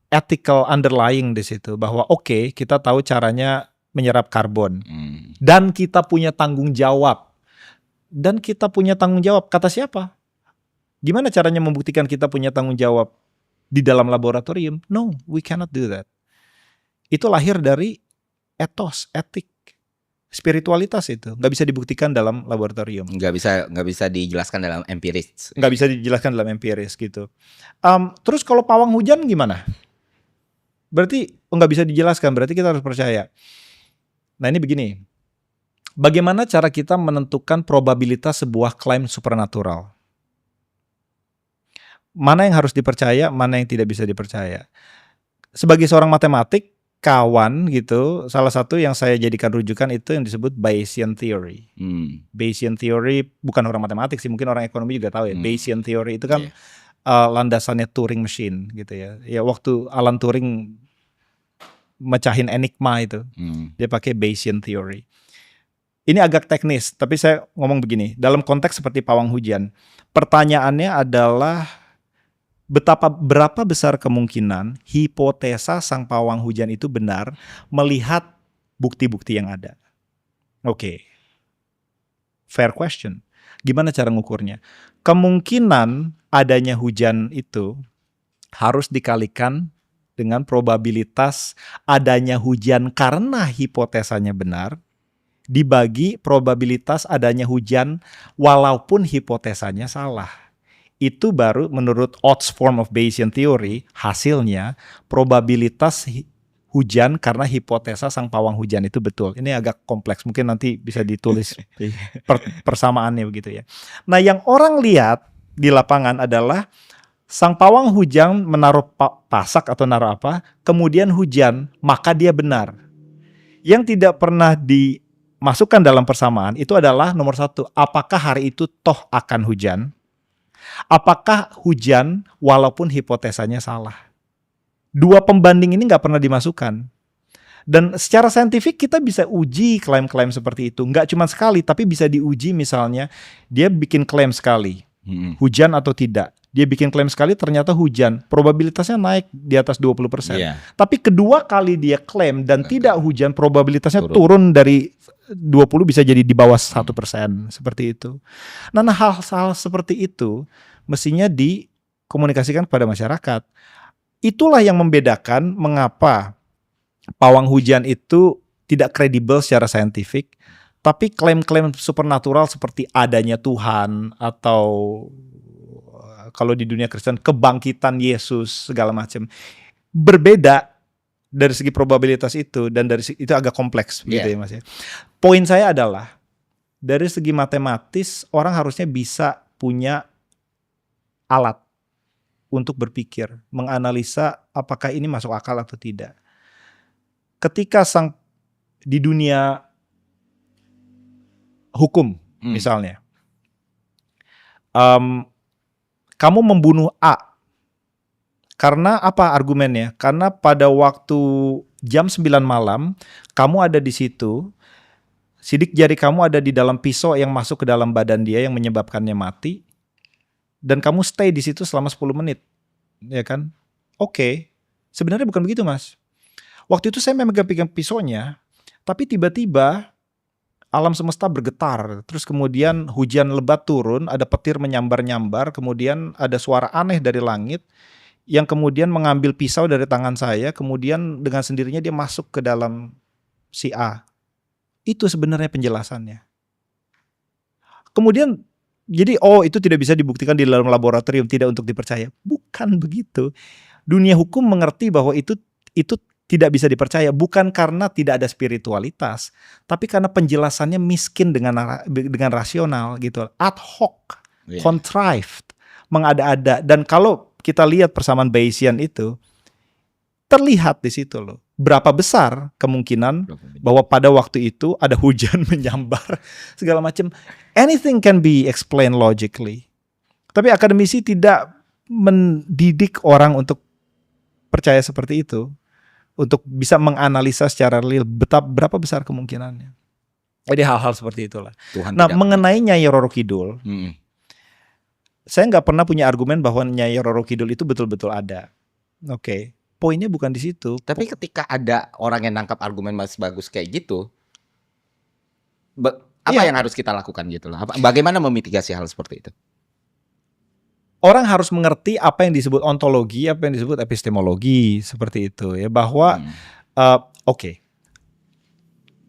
ethical underlying di situ, bahwa kita tahu caranya menyerap karbon dan kita punya tanggung jawab. Dan kita punya tanggung jawab, kata siapa? Gimana caranya membuktikan kita punya tanggung jawab di dalam laboratorium? No, we cannot do that. Itu lahir dari etos, etik, spiritualitas, itu nggak bisa dibuktikan dalam laboratorium. Nggak bisa dijelaskan dalam empiris. Nggak bisa dijelaskan dalam empiris gitu. Terus kalau pawang hujan gimana? Berarti nggak bisa dijelaskan, berarti kita harus percaya. Nah ini begini. Bagaimana cara kita menentukan probabilitas sebuah klaim supernatural? Mana yang harus dipercaya, mana yang tidak bisa dipercaya? Sebagai seorang matematik, kawan gitu, salah satu yang saya jadikan rujukan itu yang disebut Bayesian Theory. Bayesian Theory bukan orang matematik sih, mungkin orang ekonomi juga tahu ya. Bayesian Theory itu kan landasannya Turing Machine gitu ya. Ya waktu Alan Turing mecahin enigma itu, dia pakai Bayesian Theory. Ini agak teknis, tapi saya ngomong begini, dalam konteks seperti pawang hujan, pertanyaannya adalah berapa besar kemungkinan hipotesa sang pawang hujan itu benar melihat bukti-bukti yang ada. Fair question. Gimana cara ngukurnya? Kemungkinan adanya hujan itu harus dikalikan dengan probabilitas adanya hujan karena hipotesanya benar, dibagi probabilitas adanya hujan walaupun hipotesanya salah. Itu baru menurut odds form of Bayesian theory, hasilnya probabilitas hujan karena hipotesa sang pawang hujan itu betul. Ini agak kompleks, mungkin nanti bisa ditulis persamaannya begitu ya. Nah yang orang lihat di lapangan adalah sang pawang hujan menaruh pasak atau naruh apa, kemudian hujan, maka dia benar. Yang tidak pernah dimasukkan dalam persamaan itu adalah nomor satu, apakah hari itu toh akan hujan? Apakah hujan walaupun hipotesanya salah? Dua pembanding ini nggak pernah dimasukkan. Dan secara saintifik kita bisa uji klaim-klaim seperti itu. Nggak cuma sekali, tapi bisa diuji misalnya dia bikin klaim sekali, hujan atau tidak. Dia bikin klaim sekali ternyata hujan, probabilitasnya naik di atas 20%. Tapi kedua kali dia klaim dan tidak hujan, probabilitasnya turun dari 20 bisa jadi di bawah 1%, seperti itu. Nah hal-hal seperti itu mestinya dikomunikasikan kepada masyarakat. Itulah yang membedakan mengapa pawang hujan itu tidak kredibel secara saintifik, tapi klaim-klaim supernatural seperti adanya Tuhan atau kalau di dunia Kristen kebangkitan Yesus segala macam berbeda dari segi probabilitas itu, dan dari itu agak kompleks gitu ya Mas ya. Poin saya adalah dari segi matematis orang harusnya bisa punya alat untuk berpikir, menganalisa apakah ini masuk akal atau tidak. Ketika di dunia hukum misalnya, kamu membunuh A. Karena apa argumennya? Karena pada waktu jam 9 malam, kamu ada di situ, sidik jari kamu ada di dalam pisau yang masuk ke dalam badan dia yang menyebabkannya mati. dan kamu stay di situ selama 10 menit, ya kan? Oke. Sebenarnya bukan begitu, Mas. Waktu itu saya memegang pisaunya, tapi tiba-tiba alam semesta bergetar, terus kemudian hujan lebat turun, ada petir menyambar-nyambar, kemudian ada suara aneh dari langit yang kemudian mengambil pisau dari tangan saya, kemudian dengan sendirinya dia masuk ke dalam si A. Itu sebenarnya penjelasannya. Kemudian jadi itu tidak bisa dibuktikan di dalam laboratorium, tidak untuk dipercaya. Bukan begitu. Dunia hukum mengerti bahwa itu tidak bisa dipercaya, bukan karena tidak ada spiritualitas, tapi karena penjelasannya miskin dengan rasional gitu, ad hoc, contrived, mengada-ada. Dan kalau kita lihat persamaan Bayesian itu, terlihat di situ loh, berapa besar kemungkinan bahwa pada waktu itu ada hujan menyambar segala macam. Anything can be explained logically. Tapi akademisi tidak mendidik orang untuk percaya seperti itu, untuk bisa menganalisa secara real berapa besar kemungkinannya. Jadi hal-hal seperti itulah. Nah, mengenai Nyai Roro Kidul, saya nggak pernah punya argumen bahwa Nyai Roro Kidul itu betul-betul ada. Oke. Poinnya bukan di situ. Tapi ketika ada orang yang nangkap argumen Mas Bagus kayak gitu, apa yang harus kita lakukan gitu loh? Bagaimana memitigasi hal seperti itu? Orang harus mengerti apa yang disebut ontologi, apa yang disebut epistemologi, seperti itu ya. Bahwa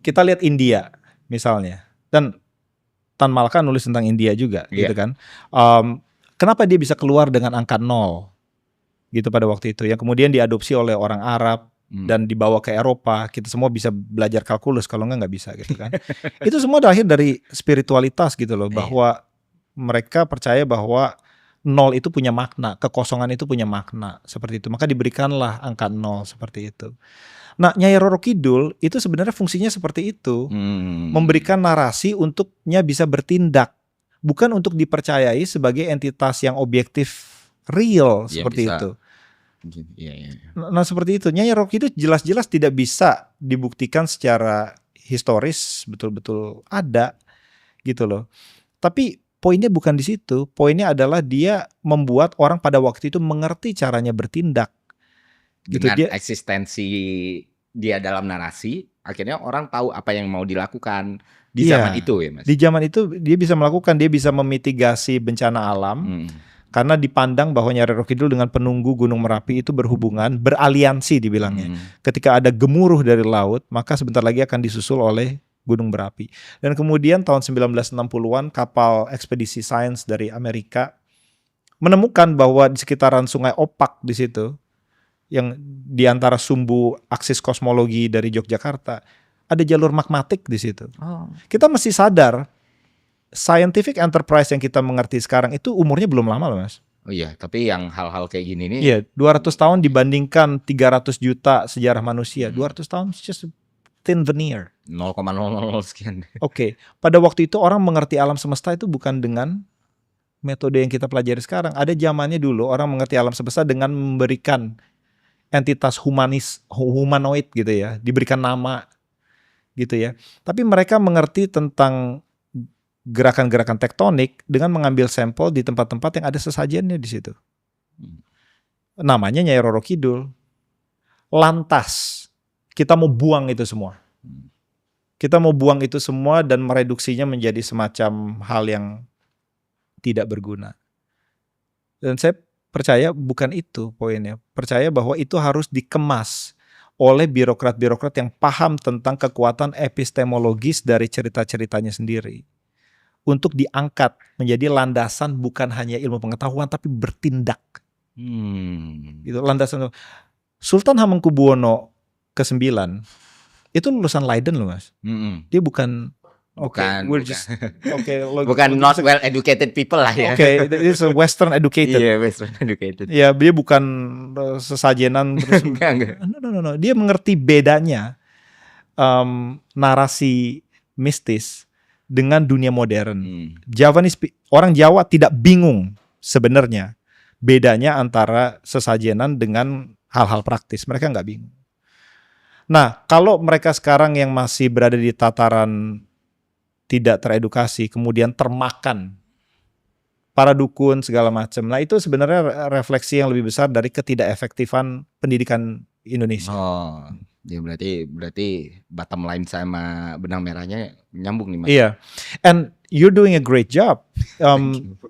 kita lihat India misalnya, dan Tan Malaka nulis tentang India juga, gitu kan. Kenapa dia bisa keluar dengan angka 0 gitu pada waktu itu, yang kemudian diadopsi oleh orang Arab dan dibawa ke Eropa. Kita semua bisa belajar kalkulus, kalau nggak bisa gitu kan. Itu semua lahir dari spiritualitas gitu loh, bahwa mereka percaya bahwa 0 itu punya makna, kekosongan itu punya makna, seperti itu. Maka diberikanlah angka 0 seperti itu. Nah, Nyai Roro Kidul itu sebenarnya fungsinya seperti itu, memberikan narasi untuknya bisa bertindak, bukan untuk dipercayai sebagai entitas yang objektif real seperti itu. Nah, seperti itu. Nyai Roro Kidul jelas-jelas tidak bisa dibuktikan secara historis betul-betul ada gitu loh. Tapi poinnya bukan di situ. Poinnya adalah dia membuat orang pada waktu itu mengerti caranya bertindak. Gitu. Dengan eksistensi dia dalam narasi, akhirnya orang tahu apa yang mau dilakukan di zaman itu ya, Mas. Di zaman itu dia bisa melakukan, dia bisa memitigasi bencana alam. Karena dipandang bahwa Nyai Roro Kidul dengan penunggu Gunung Merapi itu berhubungan, beraliansi dibilangnya. Ketika ada gemuruh dari laut, maka sebentar lagi akan disusul oleh Gunung Berapi. Dan kemudian tahun 1960-an kapal ekspedisi sains dari Amerika menemukan bahwa di sekitaran Sungai Opak di situ, yang di antara sumbu aksis kosmologi dari Yogyakarta, ada jalur magmatik di situ. Kita mesti sadar, scientific enterprise yang kita mengerti sekarang itu umurnya belum lama loh, Mas. Oh iya, tapi yang hal-hal kayak gini nih. Iya, 200 tahun dibandingkan 300 juta sejarah manusia. 200 tahun just thin veneer. 0,00 sekian. Oke, pada waktu itu orang mengerti alam semesta itu bukan dengan metode yang kita pelajari sekarang. Ada zamannya dulu orang mengerti alam semesta dengan memberikan entitas humanoid gitu ya, diberikan nama gitu ya. Tapi mereka mengerti tentang gerakan-gerakan tektonik dengan mengambil sampel di tempat-tempat yang ada sesajennya di situ. Namanya Nyai Roro Kidul. Lantas kita mau buang itu semua. Kita mau buang itu semua dan mereduksinya menjadi semacam hal yang tidak berguna. Dan saya percaya bukan itu poinnya. Percaya bahwa itu harus dikemas oleh birokrat-birokrat yang paham tentang kekuatan epistemologis dari cerita-ceritanya sendiri, untuk diangkat menjadi landasan bukan hanya ilmu pengetahuan tapi bertindak. Itu landasan. Sultan Hamengkubuwono ke-9 itu lulusan Leiden loh, Mas. Dia bukan not well educated people lah ya. It's a Western educated. Western educated. Ya, dia bukan sesajenan terus. Enggak. No. Dia mengerti bedanya narasi mistis dengan dunia modern. Orang Jawa tidak bingung sebenarnya bedanya antara sesajenan dengan hal-hal praktis. Mereka nggak bingung. Nah, kalau mereka sekarang yang masih berada di tataran tidak teredukasi, kemudian termakan para dukun segala macam. Nah itu sebenarnya refleksi yang lebih besar dari ketidakefektifan pendidikan Indonesia. Oh, ya berarti bottom line sama benang merahnya nyambung nih Mas. Iya, and you're doing a great job.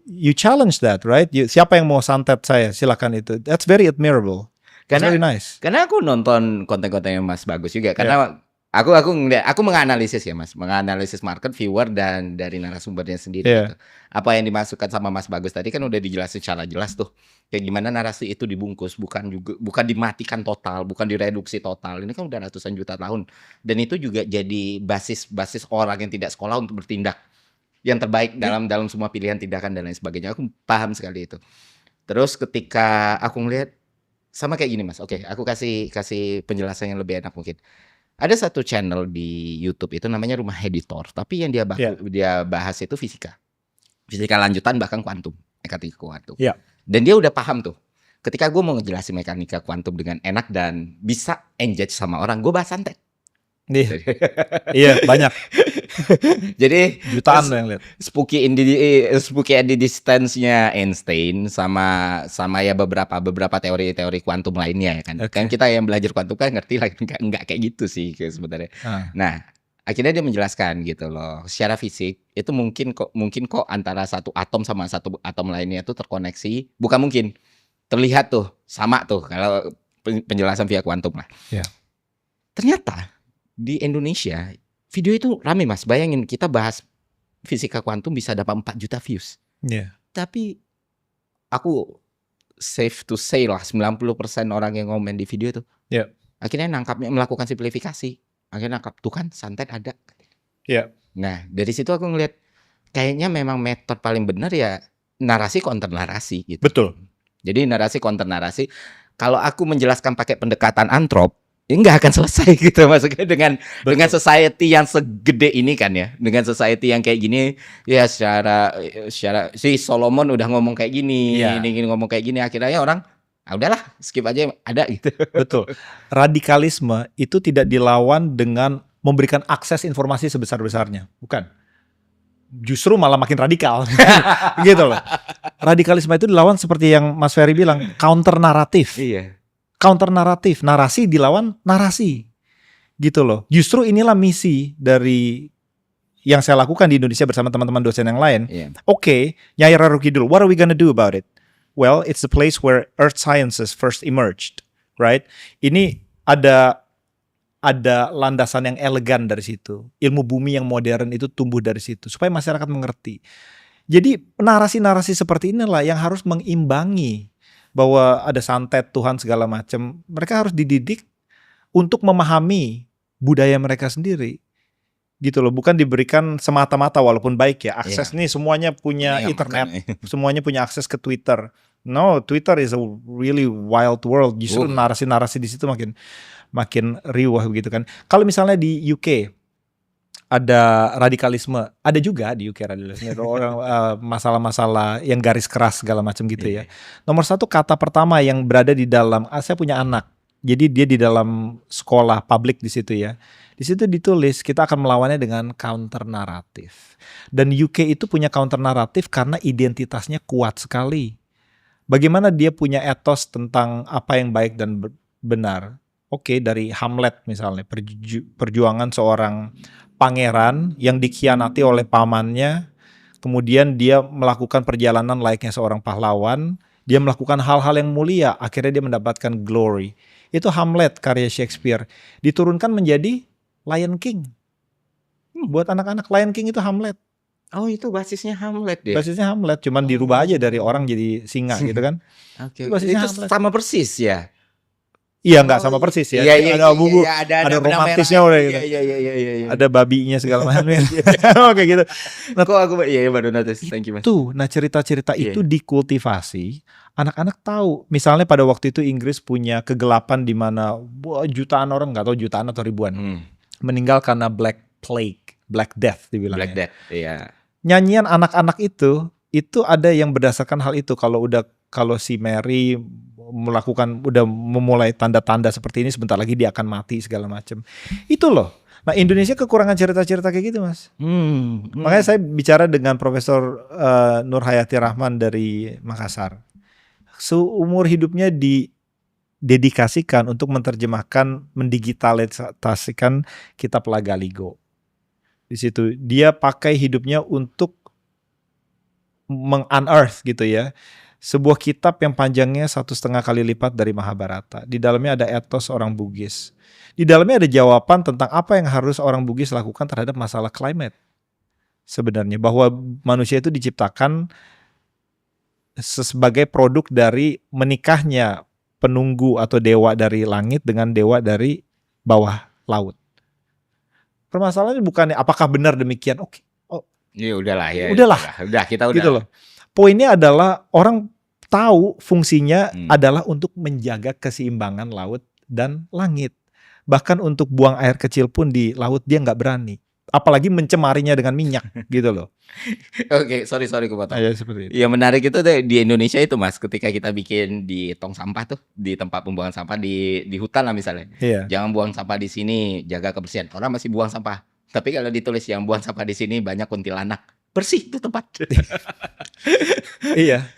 You challenge that, right? Siapa yang mau santet saya? Silakan itu. That's very admirable. Karena very nice. Karena aku nonton konten-kontennya Mas Bagus juga. Karena aku menganalisis ya Mas, menganalisis market, viewer dan dari narasumbernya sendiri. Gitu. Apa yang dimasukkan sama Mas Bagus tadi kan udah dijelasin secara jelas tuh. Kayak gimana narasi itu dibungkus, bukan dimatikan total, bukan direduksi total. Ini kan udah ratusan juta tahun. Dan itu juga jadi basis orang yang tidak sekolah untuk bertindak yang terbaik dalam semua pilihan tindakan dan lain sebagainya. Aku paham sekali itu. Terus ketika aku ngelihat sama kayak gini Mas. Oke, aku kasih penjelasan yang lebih enak mungkin. Ada satu channel di YouTube itu namanya Rumah Editor, tapi yang dia bahas itu fisika lanjutan bahkan kuantum, mekanika kuantum. Dan dia udah paham tuh. Ketika gue mau ngejelasin mekanika kuantum dengan enak dan bisa engage sama orang, gue bahas santet. Iya banyak. Jadi jutaan yang lihat. Spooky at the Distance-nya Einstein sama ya beberapa teori kuantum lainnya ya kan. Kan kita yang belajar kuantum kan ngerti lah enggak kayak gitu sih sebenarnya. Nah, akhirnya dia menjelaskan gitu loh. Secara fisik itu mungkin kok antara satu atom sama satu atom lainnya itu terkoneksi. Bukan mungkin. Terlihat tuh sama tuh kalau penjelasan via kuantum lah. Ternyata di Indonesia video itu rame Mas. Bayangin kita bahas fisika kuantum bisa dapat 4 juta views. Tapi aku safe to say lah 90% orang yang komen di video itu. Akhirnya melakukan simplifikasi. Akhirnya nangkap tuh kan santet ada. Nah dari situ aku ngeliat kayaknya memang metode paling benar ya narasi counter narasi gitu. Betul. Jadi narasi counter narasi. Kalau aku menjelaskan pakai pendekatan antrop, ya nggak akan selesai gitu maksudnya dengan society yang segede ini kan ya, dengan society yang kayak gini ya secara si Solomon udah ngomong kayak gini, ini ngomong kayak gini akhirnya ya orang udahlah skip aja ada gitu. Betul. Radikalisme itu tidak dilawan dengan memberikan akses informasi sebesar-besarnya, bukan. Justru malah makin radikal gitu loh. Radikalisme itu dilawan seperti yang Mas Ferry bilang counter naratif. Counter naratif, narasi dilawan narasi gitu loh. Justru inilah misi dari yang saya lakukan di Indonesia bersama teman-teman dosen yang lain. Oke, Nyai Raruki dulu, what are we gonna do about it? Well, it's the place where earth sciences first emerged, right? Ini ada landasan yang elegan dari situ. Ilmu bumi yang modern itu tumbuh dari situ supaya masyarakat mengerti. Jadi narasi-narasi seperti inilah yang harus mengimbangi bahwa ada santet Tuhan segala macam. Mereka harus dididik untuk memahami budaya mereka sendiri. Gitu loh, bukan diberikan semata-mata walaupun baik ya. Akses nih semuanya punya internet, semuanya punya akses ke Twitter. No, Twitter is a really wild world. Justru narasi-narasi di situ makin riuh begitu kan. Kalau misalnya di UK ada radikalisme, ada juga di UK radikalisme orang masalah-masalah yang garis keras segala macam gitu ya. Nomor satu kata pertama yang berada di dalam, saya punya anak, jadi dia di dalam sekolah publik di situ ya. Di situ ditulis kita akan melawannya dengan counter naratif. Dan UK itu punya counter naratif karena identitasnya kuat sekali. Bagaimana dia punya etos tentang apa yang baik dan benar. Oke, dari Hamlet misalnya, perjuangan seorang pangeran yang dikhianati oleh pamannya, kemudian dia melakukan perjalanan layaknya seorang pahlawan, dia melakukan hal-hal yang mulia, akhirnya dia mendapatkan glory. Itu Hamlet karya Shakespeare, diturunkan menjadi Lion King. Buat anak-anak Lion King itu Hamlet. Oh itu basisnya Hamlet deh. Basisnya Hamlet, cuman dirubah aja dari orang jadi singa gitu kan. Itu sama persis ya. Iya nggak sama persis ya. Ada bubu, ada romantisnya udah gitu. Iya. Ada babinya segala macam. Oke gitu. Nah, kok aku baru notice. Thank you Mas. Nah cerita-cerita itu dikultivasi. Anak-anak tahu. Misalnya pada waktu itu Inggris punya kegelapan di mana jutaan orang, nggak tahu jutaan atau ribuan meninggal karena Black Plague, Black Death dibilangnya. Black Death, iya. Nyanyian anak-anak itu ada yang berdasarkan hal itu. Kalau si Mary udah memulai tanda-tanda seperti ini, sebentar lagi dia akan mati segala macam. Itu loh Nah Indonesia kekurangan cerita-cerita kayak gitu mas. Makanya saya bicara dengan Profesor Nur Hayati Rahman dari Makassar. Seumur hidupnya didedikasikan untuk menerjemahkan, mendigitalisasikan kitab Lagaligo. Di situ dia pakai hidupnya untuk meng-unearth gitu ya, sebuah kitab yang panjangnya 1,5 kali lipat dari Mahabharata. Di dalamnya ada etos orang Bugis. Di dalamnya ada jawaban tentang apa yang harus orang Bugis lakukan terhadap masalah climate. Sebenarnya bahwa manusia itu diciptakan sebagai produk dari menikahnya penunggu atau dewa dari langit dengan dewa dari bawah laut. Permasalahannya bukannya apakah benar demikian? Oke. Ya udahlah ya. Udah kita udah. Gitu loh. Poinnya adalah orang tahu fungsinya adalah untuk menjaga keseimbangan laut dan langit. Bahkan untuk buang air kecil pun di laut dia nggak berani. Apalagi mencemarinya dengan minyak gitu loh. Oke, sorry kepotong. Ya, seperti itu. Yang menarik itu di Indonesia itu mas, ketika kita bikin di tong sampah tuh, di tempat pembuangan sampah di hutan lah misalnya. Iya. Jangan buang sampah di sini, jaga kebersihan. Orang masih buang sampah. Tapi kalau ditulis yang buang sampah di sini banyak kuntilanak, bersih itu tempat. Iya.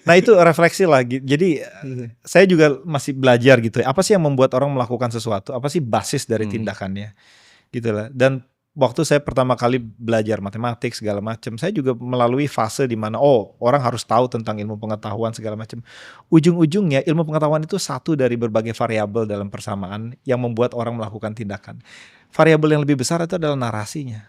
Nah itu refleksi lagi. Jadi saya juga masih belajar gitu. Apa sih yang membuat orang melakukan sesuatu? Apa sih basis dari tindakannya? Gitu lah. Dan waktu saya pertama kali belajar matematik segala macam, saya juga melalui fase di mana orang harus tahu tentang ilmu pengetahuan segala macam. Ujung-ujungnya ilmu pengetahuan itu satu dari berbagai variabel dalam persamaan yang membuat orang melakukan tindakan. Variabel yang lebih besar itu adalah narasinya.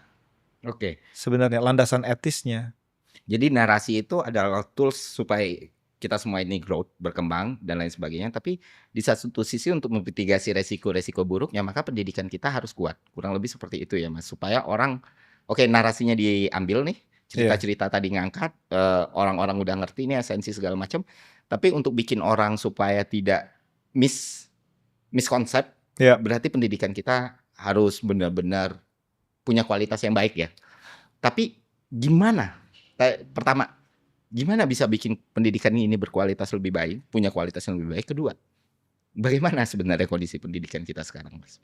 Oke. Sebenarnya landasan etisnya. Jadi narasi itu adalah tools supaya kita semua ini growth, berkembang dan lain sebagainya. Tapi di satu sisi untuk memitigasi resiko-resiko buruknya, maka pendidikan kita harus kuat. Kurang lebih seperti itu ya mas. Supaya orang, narasinya diambil nih, cerita-cerita tadi ngangkat, orang-orang udah ngerti ini esensi segala macam. Tapi untuk bikin orang supaya tidak miskonsep, berarti pendidikan kita harus benar-benar punya kualitas yang baik ya. Tapi gimana? Pertama, gimana bisa bikin pendidikan ini berkualitas lebih baik, punya kualitas yang lebih baik? Kedua, bagaimana sebenarnya kondisi pendidikan kita sekarang, Mas?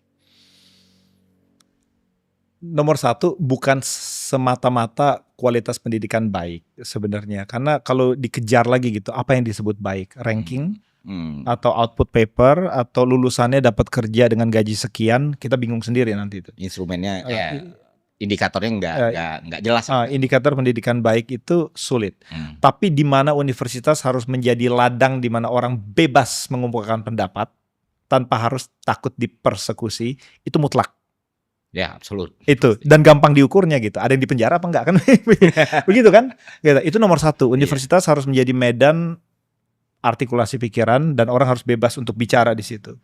Nomor satu, bukan semata-mata kualitas pendidikan baik sebenarnya. Karena kalau dikejar lagi gitu, apa yang disebut baik? Ranking? Atau output paper, atau lulusannya dapat kerja dengan gaji sekian, kita bingung sendiri nanti itu. Instrumennya indikatornya nggak jelas. Indikator pendidikan baik itu sulit. Tapi di mana universitas harus menjadi ladang di mana orang bebas mengumpulkan pendapat tanpa harus takut dipersekusi, itu mutlak. Ya, absolut. Itu dan gampang diukurnya gitu. Ada yang dipenjara apa enggak kan? Begitu kan? Gitu. Itu nomor satu. Universitas harus menjadi medan artikulasi pikiran dan orang harus bebas untuk bicara di situ.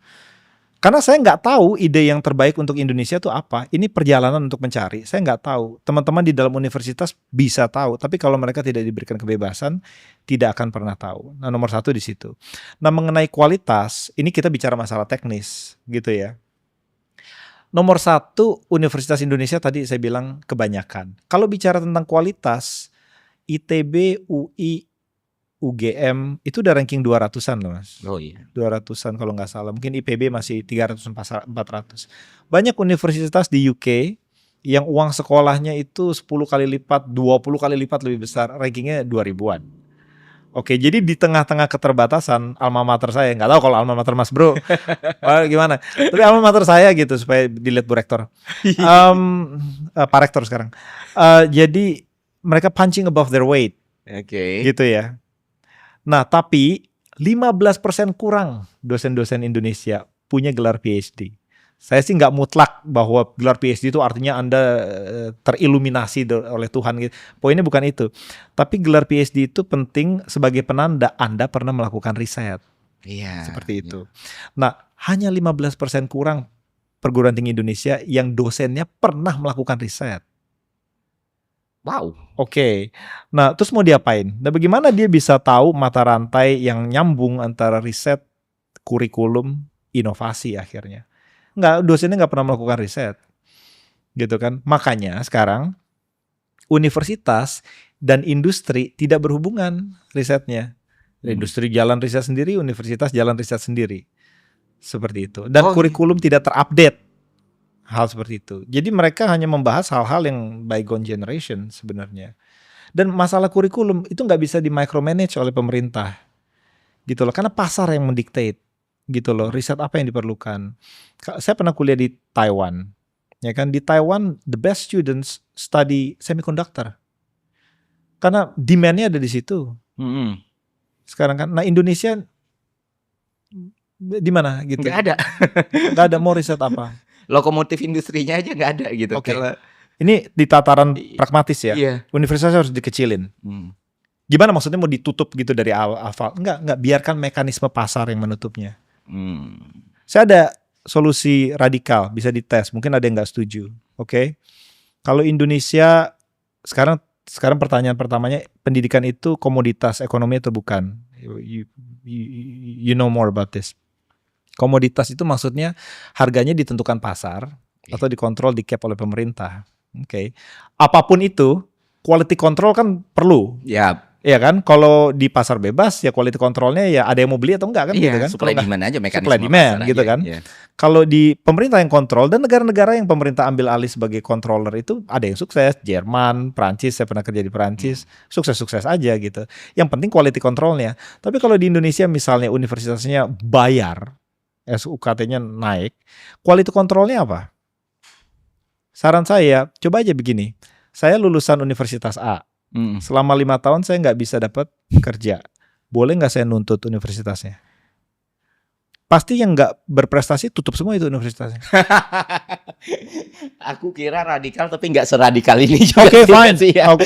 Karena saya nggak tahu ide yang terbaik untuk Indonesia itu apa. Ini perjalanan untuk mencari. Saya nggak tahu. Teman-teman di dalam universitas bisa tahu, tapi kalau mereka tidak diberikan kebebasan, tidak akan pernah tahu. Nah, nomor satu di situ. Nah, mengenai kualitas, ini kita bicara masalah teknis, gitu ya. Nomor satu, Universitas Indonesia tadi saya bilang kebanyakan. Kalau bicara tentang kualitas, ITB, UI, UGM itu udah ranking 200-an loh mas. 200-an kalau nggak salah. Mungkin IPB masih 300-400. Banyak universitas di UK yang uang sekolahnya itu 10 kali lipat, 20 kali lipat lebih besar. Rankingnya 2000-an. Oke, jadi di tengah-tengah keterbatasan alma mater saya, nggak tahu kalau alma mater mas bro gimana. Tapi alma mater saya gitu supaya dilihat Bu Rektor. Pak Rektor sekarang. Jadi mereka punching above their weight. Gitu ya. Nah, tapi 15% kurang dosen-dosen Indonesia punya gelar PhD. Saya sih nggak mutlak bahwa gelar PhD itu artinya Anda teriluminasi oleh Tuhan. Poinnya bukan itu. Tapi gelar PhD itu penting sebagai penanda Anda pernah melakukan riset. Seperti itu. Nah, hanya 15% kurang perguruan tinggi Indonesia yang dosennya pernah melakukan riset. Wow. Oke. Nah, terus mau diapain? Nah, bagaimana dia bisa tahu mata rantai yang nyambung antara riset, kurikulum, inovasi akhirnya? Dosennya nggak pernah melakukan riset. Gitu kan? Makanya sekarang universitas dan industri tidak berhubungan risetnya. Industri jalan riset sendiri, universitas jalan riset sendiri. Seperti itu. Dan kurikulum tidak terupdate. hal seperti itu. Jadi mereka hanya membahas hal-hal yang bygone generation sebenarnya. Dan masalah kurikulum itu nggak bisa di micromanage oleh pemerintah, gitu loh. Karena pasar yang mendiktate, gitu loh. Riset apa yang diperlukan. Saya pernah kuliah di Taiwan, ya kan. Di Taiwan the best students study semiconductor, karena demand-nya ada di situ. Sekarang kan, nah Indonesia di mana gitu? Nggak ada. Mau riset apa? Lokomotif industrinya aja nggak ada gitu. Oke. Ini di tataran pragmatis ya. Iya. Universitas harus dikecilin. Gimana maksudnya mau ditutup gitu dari awal? Enggak, biarkan mekanisme pasar yang menutupnya. Saya ada solusi radikal, bisa dites. Mungkin ada yang nggak setuju. Oke. Kalau Indonesia sekarang pertanyaan pertamanya, pendidikan itu komoditas ekonomi atau bukan? You know more about this. Komoditas itu maksudnya harganya ditentukan pasar atau dikontrol, di cap oleh pemerintah. Oke. Apapun itu, quality control kan perlu. Iya kan? Kalau di pasar bebas ya quality controlnya ya ada yang mau beli atau enggak kan, gitu kan? Supply demand aja, mekanisme supply demand gitu kan. Kalau di pemerintah yang kontrol, dan negara-negara yang pemerintah ambil alih sebagai controller itu ada yang sukses, Jerman, Prancis, saya pernah kerja di Prancis, sukses-sukses aja gitu. Yang penting quality controlnya. Tapi kalau di Indonesia misalnya universitasnya bayar, UKT-nya naik, quality controlnya apa? Saran saya, coba aja begini. Saya lulusan Universitas A. Selama 5 tahun saya nggak bisa dapat kerja. Boleh nggak saya nuntut universitasnya? Pasti yang nggak berprestasi tutup semua itu universitasnya. Aku kira radikal tapi nggak seradikal ini juga.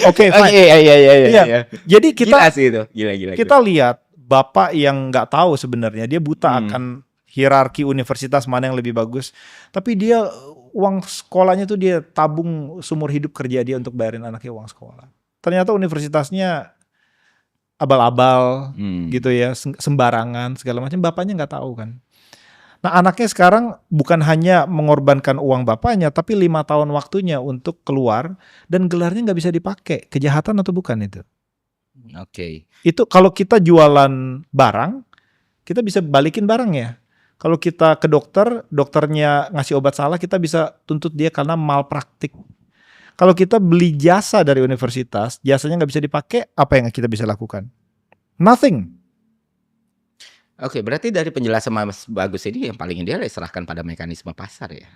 Oke, fine. Iya. Jadi kita gila sih itu. Gila. Kita lihat bapak yang nggak tahu sebenarnya, dia buta akan hierarki universitas mana yang lebih bagus. Tapi dia uang sekolahnya tuh dia tabung seumur hidup kerja dia untuk bayarin anaknya uang sekolah. Ternyata universitasnya abal-abal gitu ya, sembarangan segala macam, bapaknya nggak tahu kan. Nah anaknya sekarang bukan hanya mengorbankan uang bapaknya, tapi 5 tahun waktunya untuk keluar dan gelarnya nggak bisa dipakai. Kejahatan atau bukan itu? Itu kalau kita jualan barang, kita bisa balikin barangnya. Kalau kita ke dokter, dokternya ngasih obat salah, kita bisa tuntut dia karena malpraktik. Kalau kita beli jasa dari universitas, jasanya nggak bisa dipakai, apa yang kita bisa lakukan? Nothing. Oke, berarti dari penjelasan Mas Bagus ini yang paling ideal serahkan pada mekanisme pasar ya?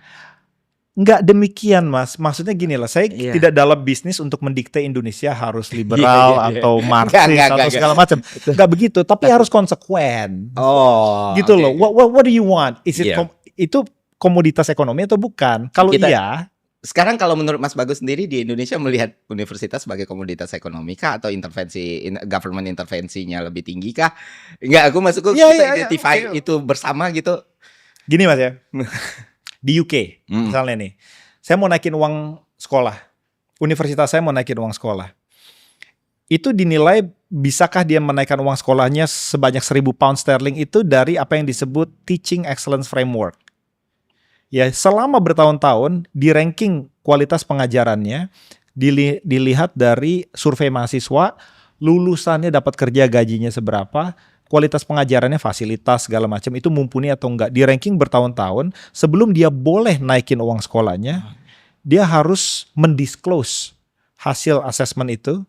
Nggak demikian Mas, maksudnya gini lah, saya tidak dalam bisnis untuk mendikte Indonesia harus liberal atau marxis atau segala macam. Nggak begitu, tapi harus konsekuen. Gitu loh. What do you want? Itu komoditas ekonomi atau bukan? Kalau sekarang kalau menurut Mas Bagus sendiri di Indonesia melihat universitas sebagai komoditas ekonomi kah atau government intervensinya lebih tinggi kah? Enggak, aku masuk kita identify itu bersama gitu. Gini Mas ya. Di UK misalnya nih, saya mau naikin uang sekolah, universitas saya mau naikin uang sekolah, itu dinilai bisakah dia menaikkan uang sekolahnya sebanyak 1.000 pound sterling itu dari apa yang disebut Teaching Excellence Framework. Ya selama bertahun-tahun di ranking kualitas pengajarannya dilihat dari survei mahasiswa, lulusannya dapat kerja gajinya seberapa, kualitas pengajarannya, fasilitas segala macam itu mumpuni atau enggak, di ranking bertahun-tahun. Sebelum dia boleh naikin uang sekolahnya, dia harus mendisclose hasil asesmen itu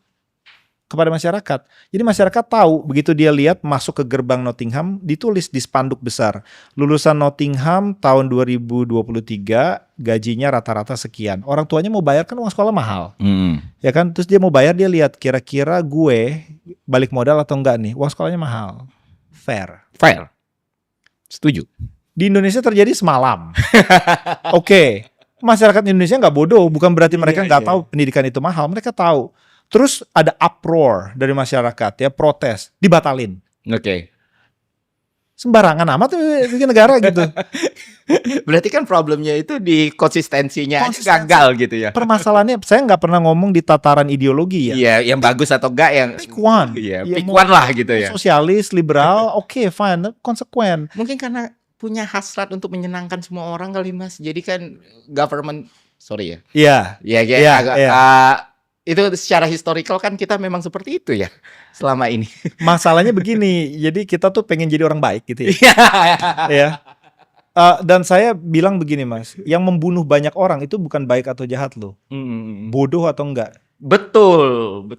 kepada masyarakat. Jadi masyarakat tahu, begitu dia lihat masuk ke gerbang Nottingham, ditulis di spanduk besar, lulusan Nottingham tahun 2023 gajinya rata-rata sekian. Orang tuanya mau bayar kan uang sekolah mahal, ya kan? Terus dia mau bayar, dia lihat kira-kira gue balik modal atau enggak nih, uang sekolahnya mahal. Fair. Setuju. Di Indonesia terjadi semalam. Oke. Masyarakat Indonesia nggak bodoh, bukan berarti mereka nggak tahu pendidikan itu mahal, mereka tahu. Terus ada uproar dari masyarakat ya, protes, dibatalin. Sembarangan amat bikin negara gitu. Berarti kan problemnya itu di konsistensinya gagal gitu ya. Permasalahannya saya nggak pernah ngomong di tataran ideologi ya. Iya, yang bagus atau enggak yang pick one. Iya, pick one lah gitu ya. Sosialis, liberal, oke, fine, konsekuen. Mungkin karena punya hasrat untuk menyenangkan semua orang kali Mas. Jadi kan government, sorry ya. Iya. Itu secara historical kan kita memang seperti itu ya selama ini. Masalahnya begini, jadi kita tuh pengen jadi orang baik gitu ya. Ya. Dan saya bilang begini Mas, yang membunuh banyak orang itu bukan baik atau jahat loh, bodoh atau enggak. Betul.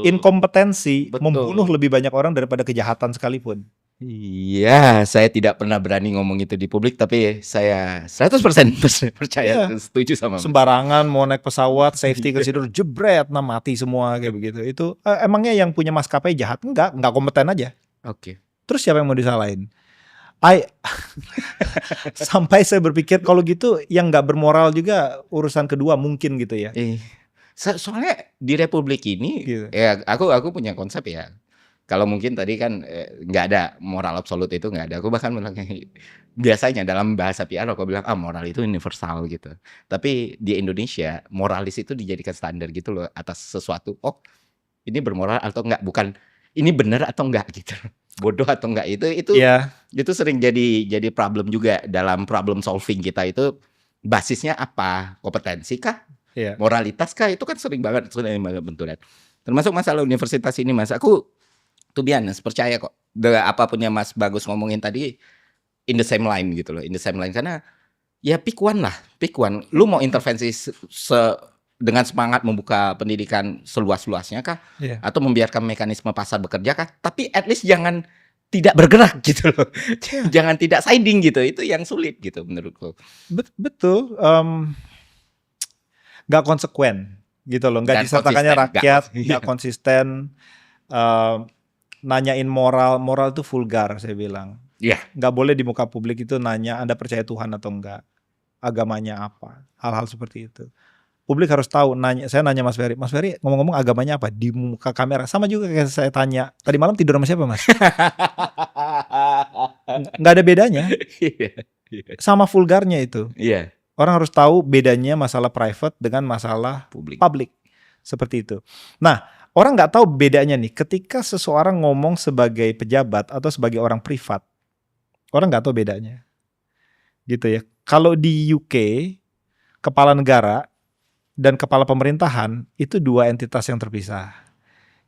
Inkompetensi membunuh lebih banyak orang daripada kejahatan sekalipun. Iya, saya tidak pernah berani ngomong itu di publik, tapi saya 100% percaya, setuju sama Mas. Sembarangan mau naik pesawat, safety consider, jebret, mati semua kayak begitu. Itu emangnya yang punya maskapai jahat? Enggak kompeten aja. Oke. Terus siapa yang mau disalahin? Sampai saya berpikir kalau gitu yang nggak bermoral juga urusan kedua mungkin gitu ya. Soalnya di Republik ini, gitu. Ya aku punya konsep ya. Kalau mungkin tadi kan nggak ada moral absolut itu nggak ada. Aku bahkan bilang biasanya dalam bahasa PR aku bilang moral itu universal gitu. Tapi di Indonesia moralis itu dijadikan standar gitu loh atas sesuatu. Oh ini bermoral atau enggak, bukan ini benar atau enggak gitu. Bodoh atau enggak itu sering jadi problem juga dalam problem solving kita itu. Basisnya apa? Kompetensi kah? Moralitas kah? Itu kan sering banget benturan. Termasuk masalah universitas ini Mas. Aku to be honest, percaya kok. Apapun yang Mas Bagus ngomongin tadi in the same line gitu loh. In the same line karena ya pick one lah. Pick one. Lu mau intervensi dengan semangat membuka pendidikan seluas-luasnya kah? Atau membiarkan mekanisme pasar bekerja kah? Tapi at least jangan tidak bergerak gitu loh. Jangan tidak siding gitu. Itu yang sulit gitu menurutku. Betul. Gak konsekuen gitu loh. Gak disertakannya rakyat. Gak konsisten. Nanyain moral itu vulgar saya bilang. Nggak boleh di muka publik itu nanya Anda percaya Tuhan atau enggak, agamanya apa, hal-hal seperti itu. Publik harus tahu. Saya nanya Mas Ferry ngomong-ngomong agamanya apa di muka kamera, sama juga kayak saya tanya tadi malam tidur sama siapa Mas. Nggak ada bedanya. Sama vulgarnya itu. Orang harus tahu bedanya masalah private dengan masalah publik. Seperti itu. Nah, orang nggak tahu bedanya nih ketika seseorang ngomong sebagai pejabat atau sebagai orang privat. Orang nggak tahu bedanya. Gitu ya. Kalau di UK, kepala negara dan kepala pemerintahan itu dua entitas yang terpisah.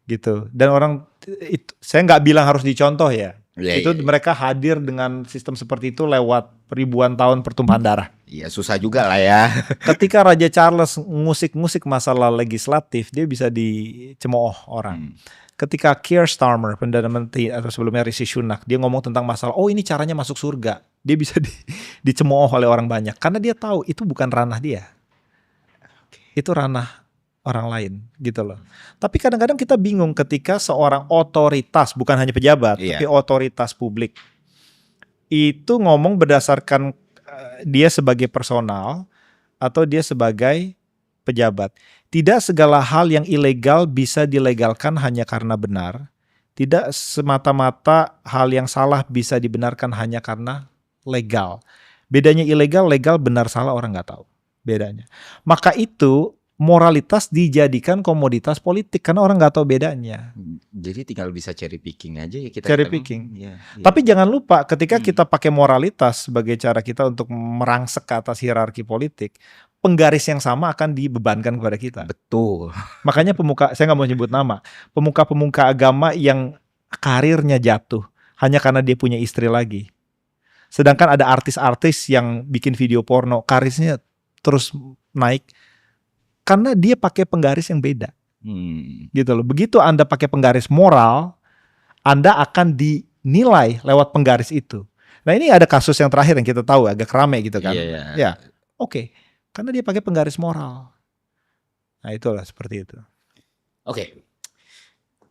Gitu. Dan orang itu saya nggak bilang harus dicontoh ya. Mereka hadir dengan sistem seperti itu lewat ribuan tahun pertumpahan darah. Iya susah juga lah ya. Ketika Raja Charles ngusik-ngusik masalah legislatif, dia bisa dicemooh orang. Ketika Keir Starmer, Perdana Menteri atau sebelumnya Rishi Sunak, dia ngomong tentang masalah, ini caranya masuk surga. Dia bisa dicemooh oleh orang banyak. Karena dia tahu itu bukan ranah dia. Itu ranah orang lain gitu loh. Tapi kadang-kadang kita bingung ketika seorang otoritas, bukan hanya pejabat, tapi otoritas publik itu ngomong berdasarkan dia sebagai personal atau dia sebagai pejabat. Tidak segala hal yang ilegal bisa dilegalkan hanya karena benar. Tidak semata-mata hal yang salah bisa dibenarkan hanya karena legal. Bedanya ilegal, legal, benar, salah orang nggak tahu bedanya. Maka itu moralitas dijadikan komoditas politik karena orang nggak tahu bedanya. Jadi tinggal bisa cherry picking aja ya kita. Cherry picking. Tapi jangan lupa ketika kita pakai moralitas sebagai cara kita untuk merangsek ke atas hierarki politik, penggaris yang sama akan dibebankan kepada kita. Betul. Makanya saya nggak mau nyebut nama, pemuka-pemuka agama yang karirnya jatuh hanya karena dia punya istri lagi. Sedangkan ada artis-artis yang bikin video porno, karirnya terus naik. Karena dia pakai penggaris yang beda, gitu loh. Begitu Anda pakai penggaris moral, Anda akan dinilai lewat penggaris itu. Nah ini ada kasus yang terakhir yang kita tahu agak rame gitu kan. Oke. Karena dia pakai penggaris moral. Nah itulah seperti itu. Oke.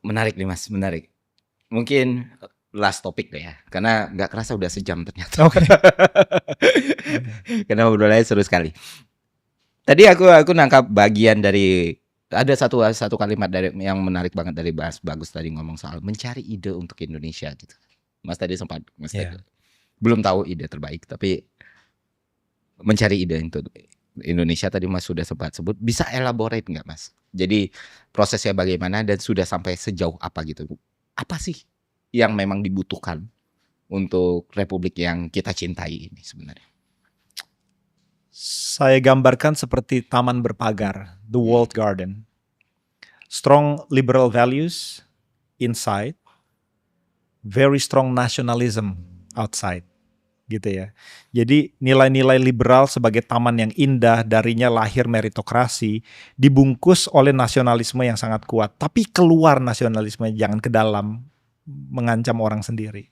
Menarik nih Mas, menarik. Mungkin last topik deh ya, karena nggak kerasa udah sejam ternyata. Karena obrolannya seru sekali. Tadi aku nangkap bagian dari ada satu kalimat dari yang menarik banget dari Mas Bagus tadi ngomong soal mencari ide untuk Indonesia gitu. Mas tadi sempat belum tahu ide terbaik tapi mencari ide untuk Indonesia tadi Mas sudah sempat sebut. Bisa elaborate nggak Mas? Jadi prosesnya bagaimana dan sudah sampai sejauh apa gitu? Apa sih yang memang dibutuhkan untuk Republik yang kita cintai ini sebenarnya? Saya gambarkan seperti taman berpagar, the walled garden. Strong liberal values inside, very strong nationalism outside. gitu ya. Jadi nilai-nilai liberal sebagai taman yang indah, darinya lahir meritokrasi, dibungkus oleh nasionalisme yang sangat kuat. Tapi keluar nasionalisme, jangan ke dalam, mengancam orang sendiri.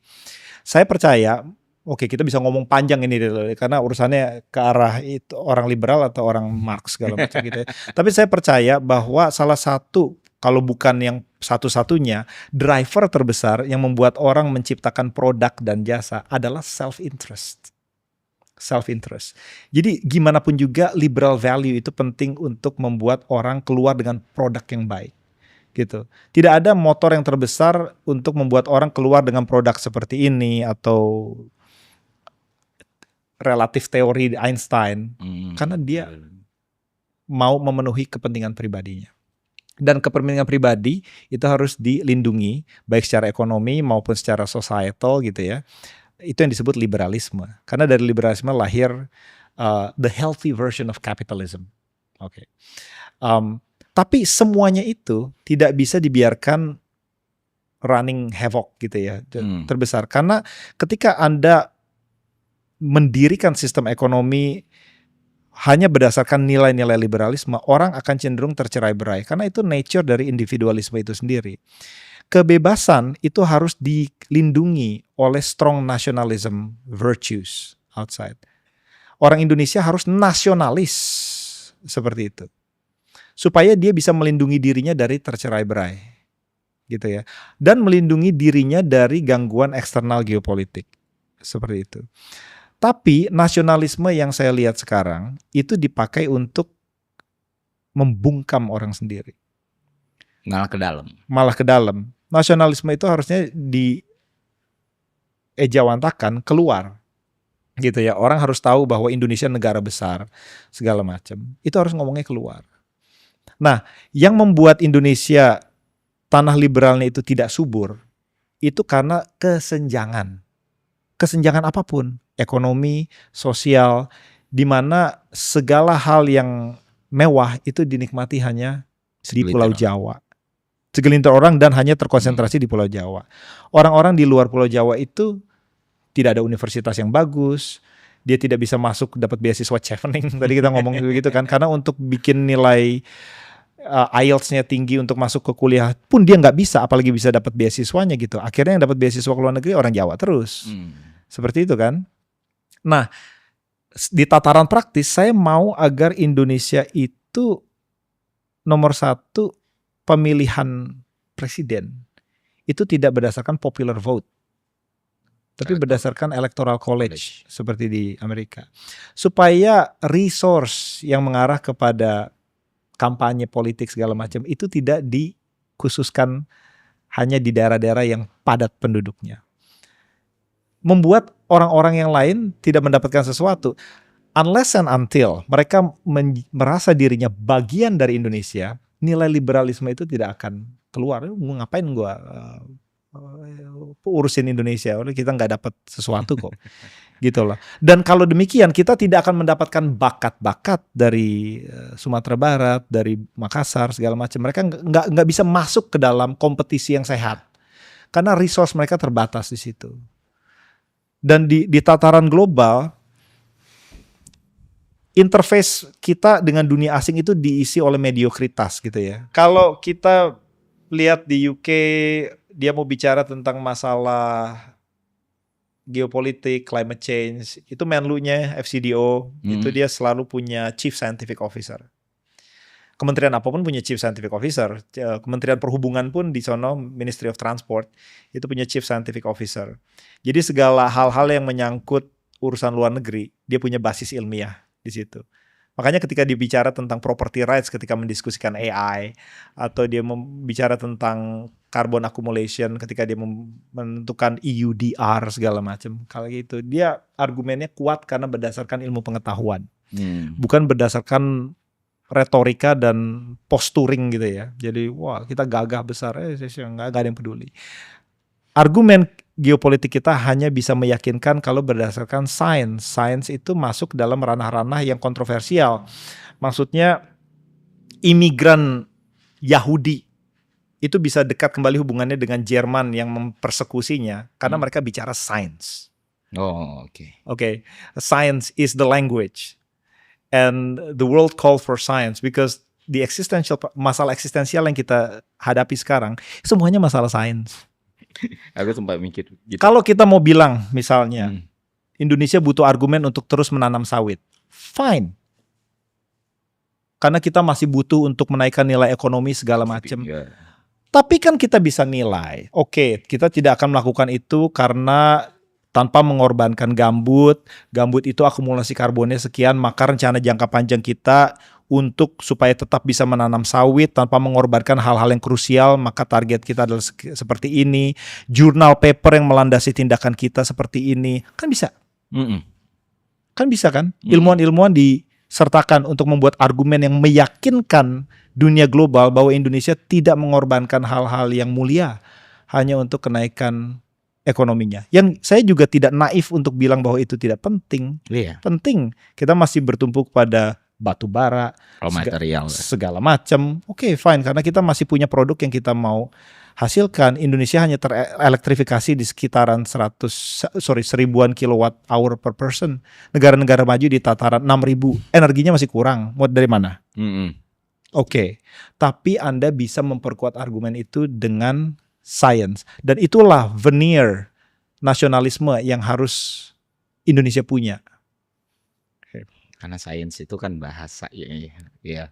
Saya percaya, oke kita bisa ngomong panjang ini karena urusannya ke arah itu orang liberal atau orang Marx segala macam gitu ya. Tapi saya percaya bahwa salah satu, kalau bukan yang satu-satunya, driver terbesar yang membuat orang menciptakan produk dan jasa adalah self-interest. Self-interest. Jadi gimana pun juga liberal value itu penting untuk membuat orang keluar dengan produk yang baik. Gitu. Tidak ada motor yang terbesar untuk membuat orang keluar dengan produk seperti ini atau relatif teori Einstein. Karena dia mau memenuhi kepentingan pribadinya. Dan kepentingan pribadi itu harus dilindungi baik secara ekonomi maupun secara societal gitu ya. Itu yang disebut liberalisme. Karena dari liberalisme lahir the healthy version of capitalism. Oke. Tapi semuanya itu tidak bisa dibiarkan running havoc gitu ya, terbesar. Karena ketika Anda mendirikan sistem ekonomi hanya berdasarkan nilai-nilai liberalisme, orang akan cenderung tercerai-berai karena itu nature dari individualisme itu sendiri. Kebebasan itu harus dilindungi oleh strong nationalism virtues outside. Orang Indonesia harus nasionalis seperti itu, supaya dia bisa melindungi dirinya dari tercerai-berai, gitu ya, dan melindungi dirinya dari gangguan eksternal geopolitik, seperti itu. Tapi nasionalisme yang saya lihat sekarang itu dipakai untuk membungkam orang sendiri. Malah ke dalam. Malah ke dalam. Nasionalisme itu harusnya diejawantakan keluar. Gitu ya. Orang harus tahu bahwa Indonesia negara besar, segala macam. Itu harus ngomongnya keluar. Nah, yang membuat Indonesia tanah liberalnya itu tidak subur, itu karena kesenjangan. Kesenjangan apapun. Ekonomi, sosial, di mana segala hal yang mewah itu dinikmati hanya di Pulau Jawa. Segelintir orang dan hanya terkonsentrasi di Pulau Jawa. Orang-orang di luar Pulau Jawa itu tidak ada universitas yang bagus, dia tidak bisa masuk dapat beasiswa chevening. Tadi kita ngomong begitu kan, karena untuk bikin nilai IELTS-nya tinggi untuk masuk ke kuliah pun dia nggak bisa, apalagi bisa dapat beasiswanya gitu. Akhirnya yang dapat beasiswa ke luar negeri orang Jawa terus. Seperti itu kan. Nah, di tataran praktis saya mau agar Indonesia itu nomor satu, pemilihan presiden itu tidak berdasarkan popular vote, tapi berdasarkan electoral college seperti di Amerika. Supaya resource yang mengarah kepada kampanye politik segala macam itu tidak dikhususkan hanya di daerah-daerah yang padat penduduknya. Membuat orang-orang yang lain tidak mendapatkan sesuatu. Unless and until mereka merasa dirinya bagian dari Indonesia, nilai liberalisme itu tidak akan keluar. Ngapain gua urusin Indonesia? Kita nggak dapat sesuatu kok. Gitu loh. Dan kalau demikian kita tidak akan mendapatkan bakat-bakat dari Sumatera Barat, dari Makassar segala macam. Mereka nggak bisa masuk ke dalam kompetisi yang sehat karena resource mereka terbatas di situ. Dan di tataran global, interface kita dengan dunia asing itu diisi oleh mediokritas gitu ya. Kalau kita lihat di UK, dia mau bicara tentang masalah geopolitik, climate change, itu Menlu-nya FCDO, itu dia selalu punya Chief Scientific Officer. Kementerian apapun punya Chief Scientific Officer. Kementerian Perhubungan pun di sono, Ministry of Transport, itu punya Chief Scientific Officer. Jadi segala hal-hal yang menyangkut urusan luar negeri, dia punya basis ilmiah di situ. Makanya ketika dia bicara tentang property rights, ketika mendiskusikan AI, atau dia bicara tentang carbon accumulation, ketika dia menentukan EUDR segala macam, kalau gitu dia argumennya kuat karena berdasarkan ilmu pengetahuan, bukan berdasarkan retorika dan posturing gitu ya. Jadi wah kita gagah besar, nggak ada yang peduli. Argumen geopolitik kita hanya bisa meyakinkan kalau berdasarkan sains. Sains itu masuk dalam ranah-ranah yang kontroversial. Maksudnya imigran Yahudi itu bisa dekat kembali hubungannya dengan Jerman yang mempersekusinya karena mereka bicara sains. Oh, oke. Okay, science is the language, and the world call for science because the masalah eksistensial yang kita hadapi sekarang semuanya masalah sains. Aku sempat mikir gitu. Kalau kita mau bilang misalnya Indonesia butuh argumen untuk terus menanam sawit, fine. Karena kita masih butuh untuk menaikkan nilai ekonomi segala macam. Tapi kan kita bisa nilai, oke, kita tidak akan melakukan itu karena tanpa mengorbankan gambut. Gambut itu akumulasi karbonnya sekian, maka rencana jangka panjang kita untuk supaya tetap bisa menanam sawit tanpa mengorbankan hal-hal yang krusial, maka target kita adalah seperti ini. Jurnal paper yang melandasi tindakan kita seperti ini, kan bisa. Kan bisa kan? Ilmuwan-ilmuwan disertakan untuk membuat argumen yang meyakinkan dunia global bahwa Indonesia tidak mengorbankan hal-hal yang mulia hanya untuk kenaikan ekonominya. Yang saya juga tidak naif untuk bilang bahwa itu tidak penting. Penting. Kita masih bertumpu pada batu bara, material, segala macam. Oke, fine, karena kita masih punya produk yang kita mau hasilkan. Indonesia hanya terelektrifikasi di sekitaran 1000-an kilowatt hour per person. Negara-negara maju di tataran 6.000, energinya masih kurang. Mau dari mana? Oke, tapi Anda bisa memperkuat argumen itu dengan science. Dan itulah veneer nasionalisme yang harus Indonesia punya. Karena sains itu kan bahasa ya.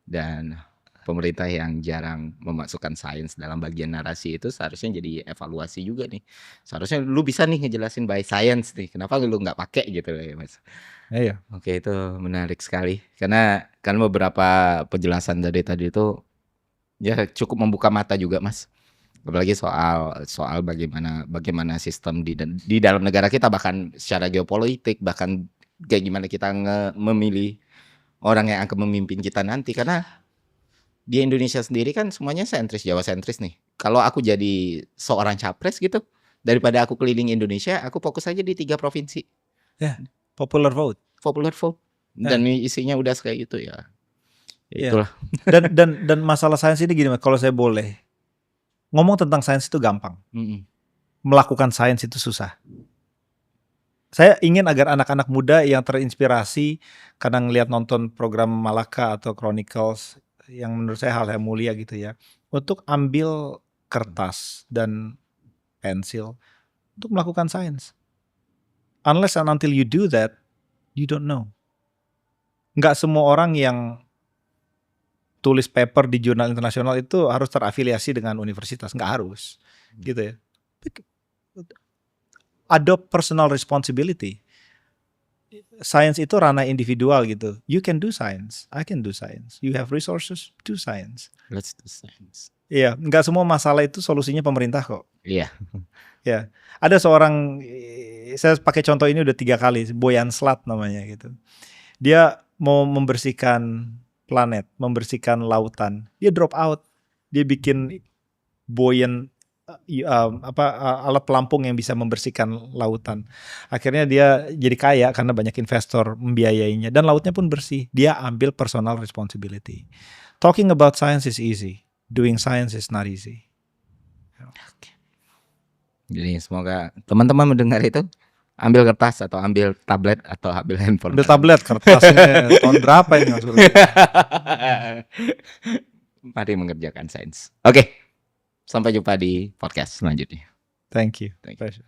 Dan pemerintah yang jarang memasukkan sains dalam bagian narasi itu seharusnya jadi evaluasi juga nih. Seharusnya lu bisa nih ngejelasin by science nih. Kenapa lu nggak pakai gitu ya, Mas? Iya. Oke, itu menarik sekali. Karena kan beberapa penjelasan tadi itu ya cukup membuka mata juga, Mas. Apalagi soal bagaimana sistem di dalam negara kita, bahkan secara geopolitik, bahkan kayak gimana kita memilih orang yang akan memimpin kita nanti. Karena di Indonesia sendiri kan semuanya sentris, Jawa sentris nih. Kalau aku jadi seorang capres gitu, daripada aku keliling Indonesia, aku fokus aja di 3 provinsi. Ya, popular vote. Dan isinya udah kayak gitu ya. Itulah. Dan masalah sains ini gini, kalau saya boleh ngomong tentang sains itu gampang. Melakukan sains itu susah. Saya ingin agar anak-anak muda yang terinspirasi karena ngelihat nonton program Malaka atau Chronicles yang menurut saya hal yang mulia gitu ya, untuk ambil kertas dan pensil untuk melakukan sains. Unless and until you do that, you don't know. Nggak semua orang yang tulis paper di jurnal internasional itu harus terafiliasi dengan universitas, nggak harus, gitu ya. Adopt personal responsibility. Science itu ranah individual gitu. You can do science, I can do science. You have resources, do science. Let's do science. Iya, nggak semua masalah itu solusinya pemerintah kok. Iya. Ya, ada seorang, saya pakai contoh ini udah 3 kali, Boyan Slat namanya gitu. Dia mau membersihkan planet, membersihkan lautan. Dia drop out. Dia bikin buoyant alat pelampung yang bisa membersihkan lautan. Akhirnya dia jadi kaya karena banyak investor membiayainya dan lautnya pun bersih. Dia ambil personal responsibility. Talking about science is easy. Doing science is not easy. Jadi semoga teman-teman mendengar itu, ambil kertas atau ambil tablet atau ambil handphone. Ambil tablet, kertasnya tahun berapa ini maksudnya? Mari mengerjakan sains. Oke. Sampai jumpa di podcast selanjutnya. Thank you. Pleasure.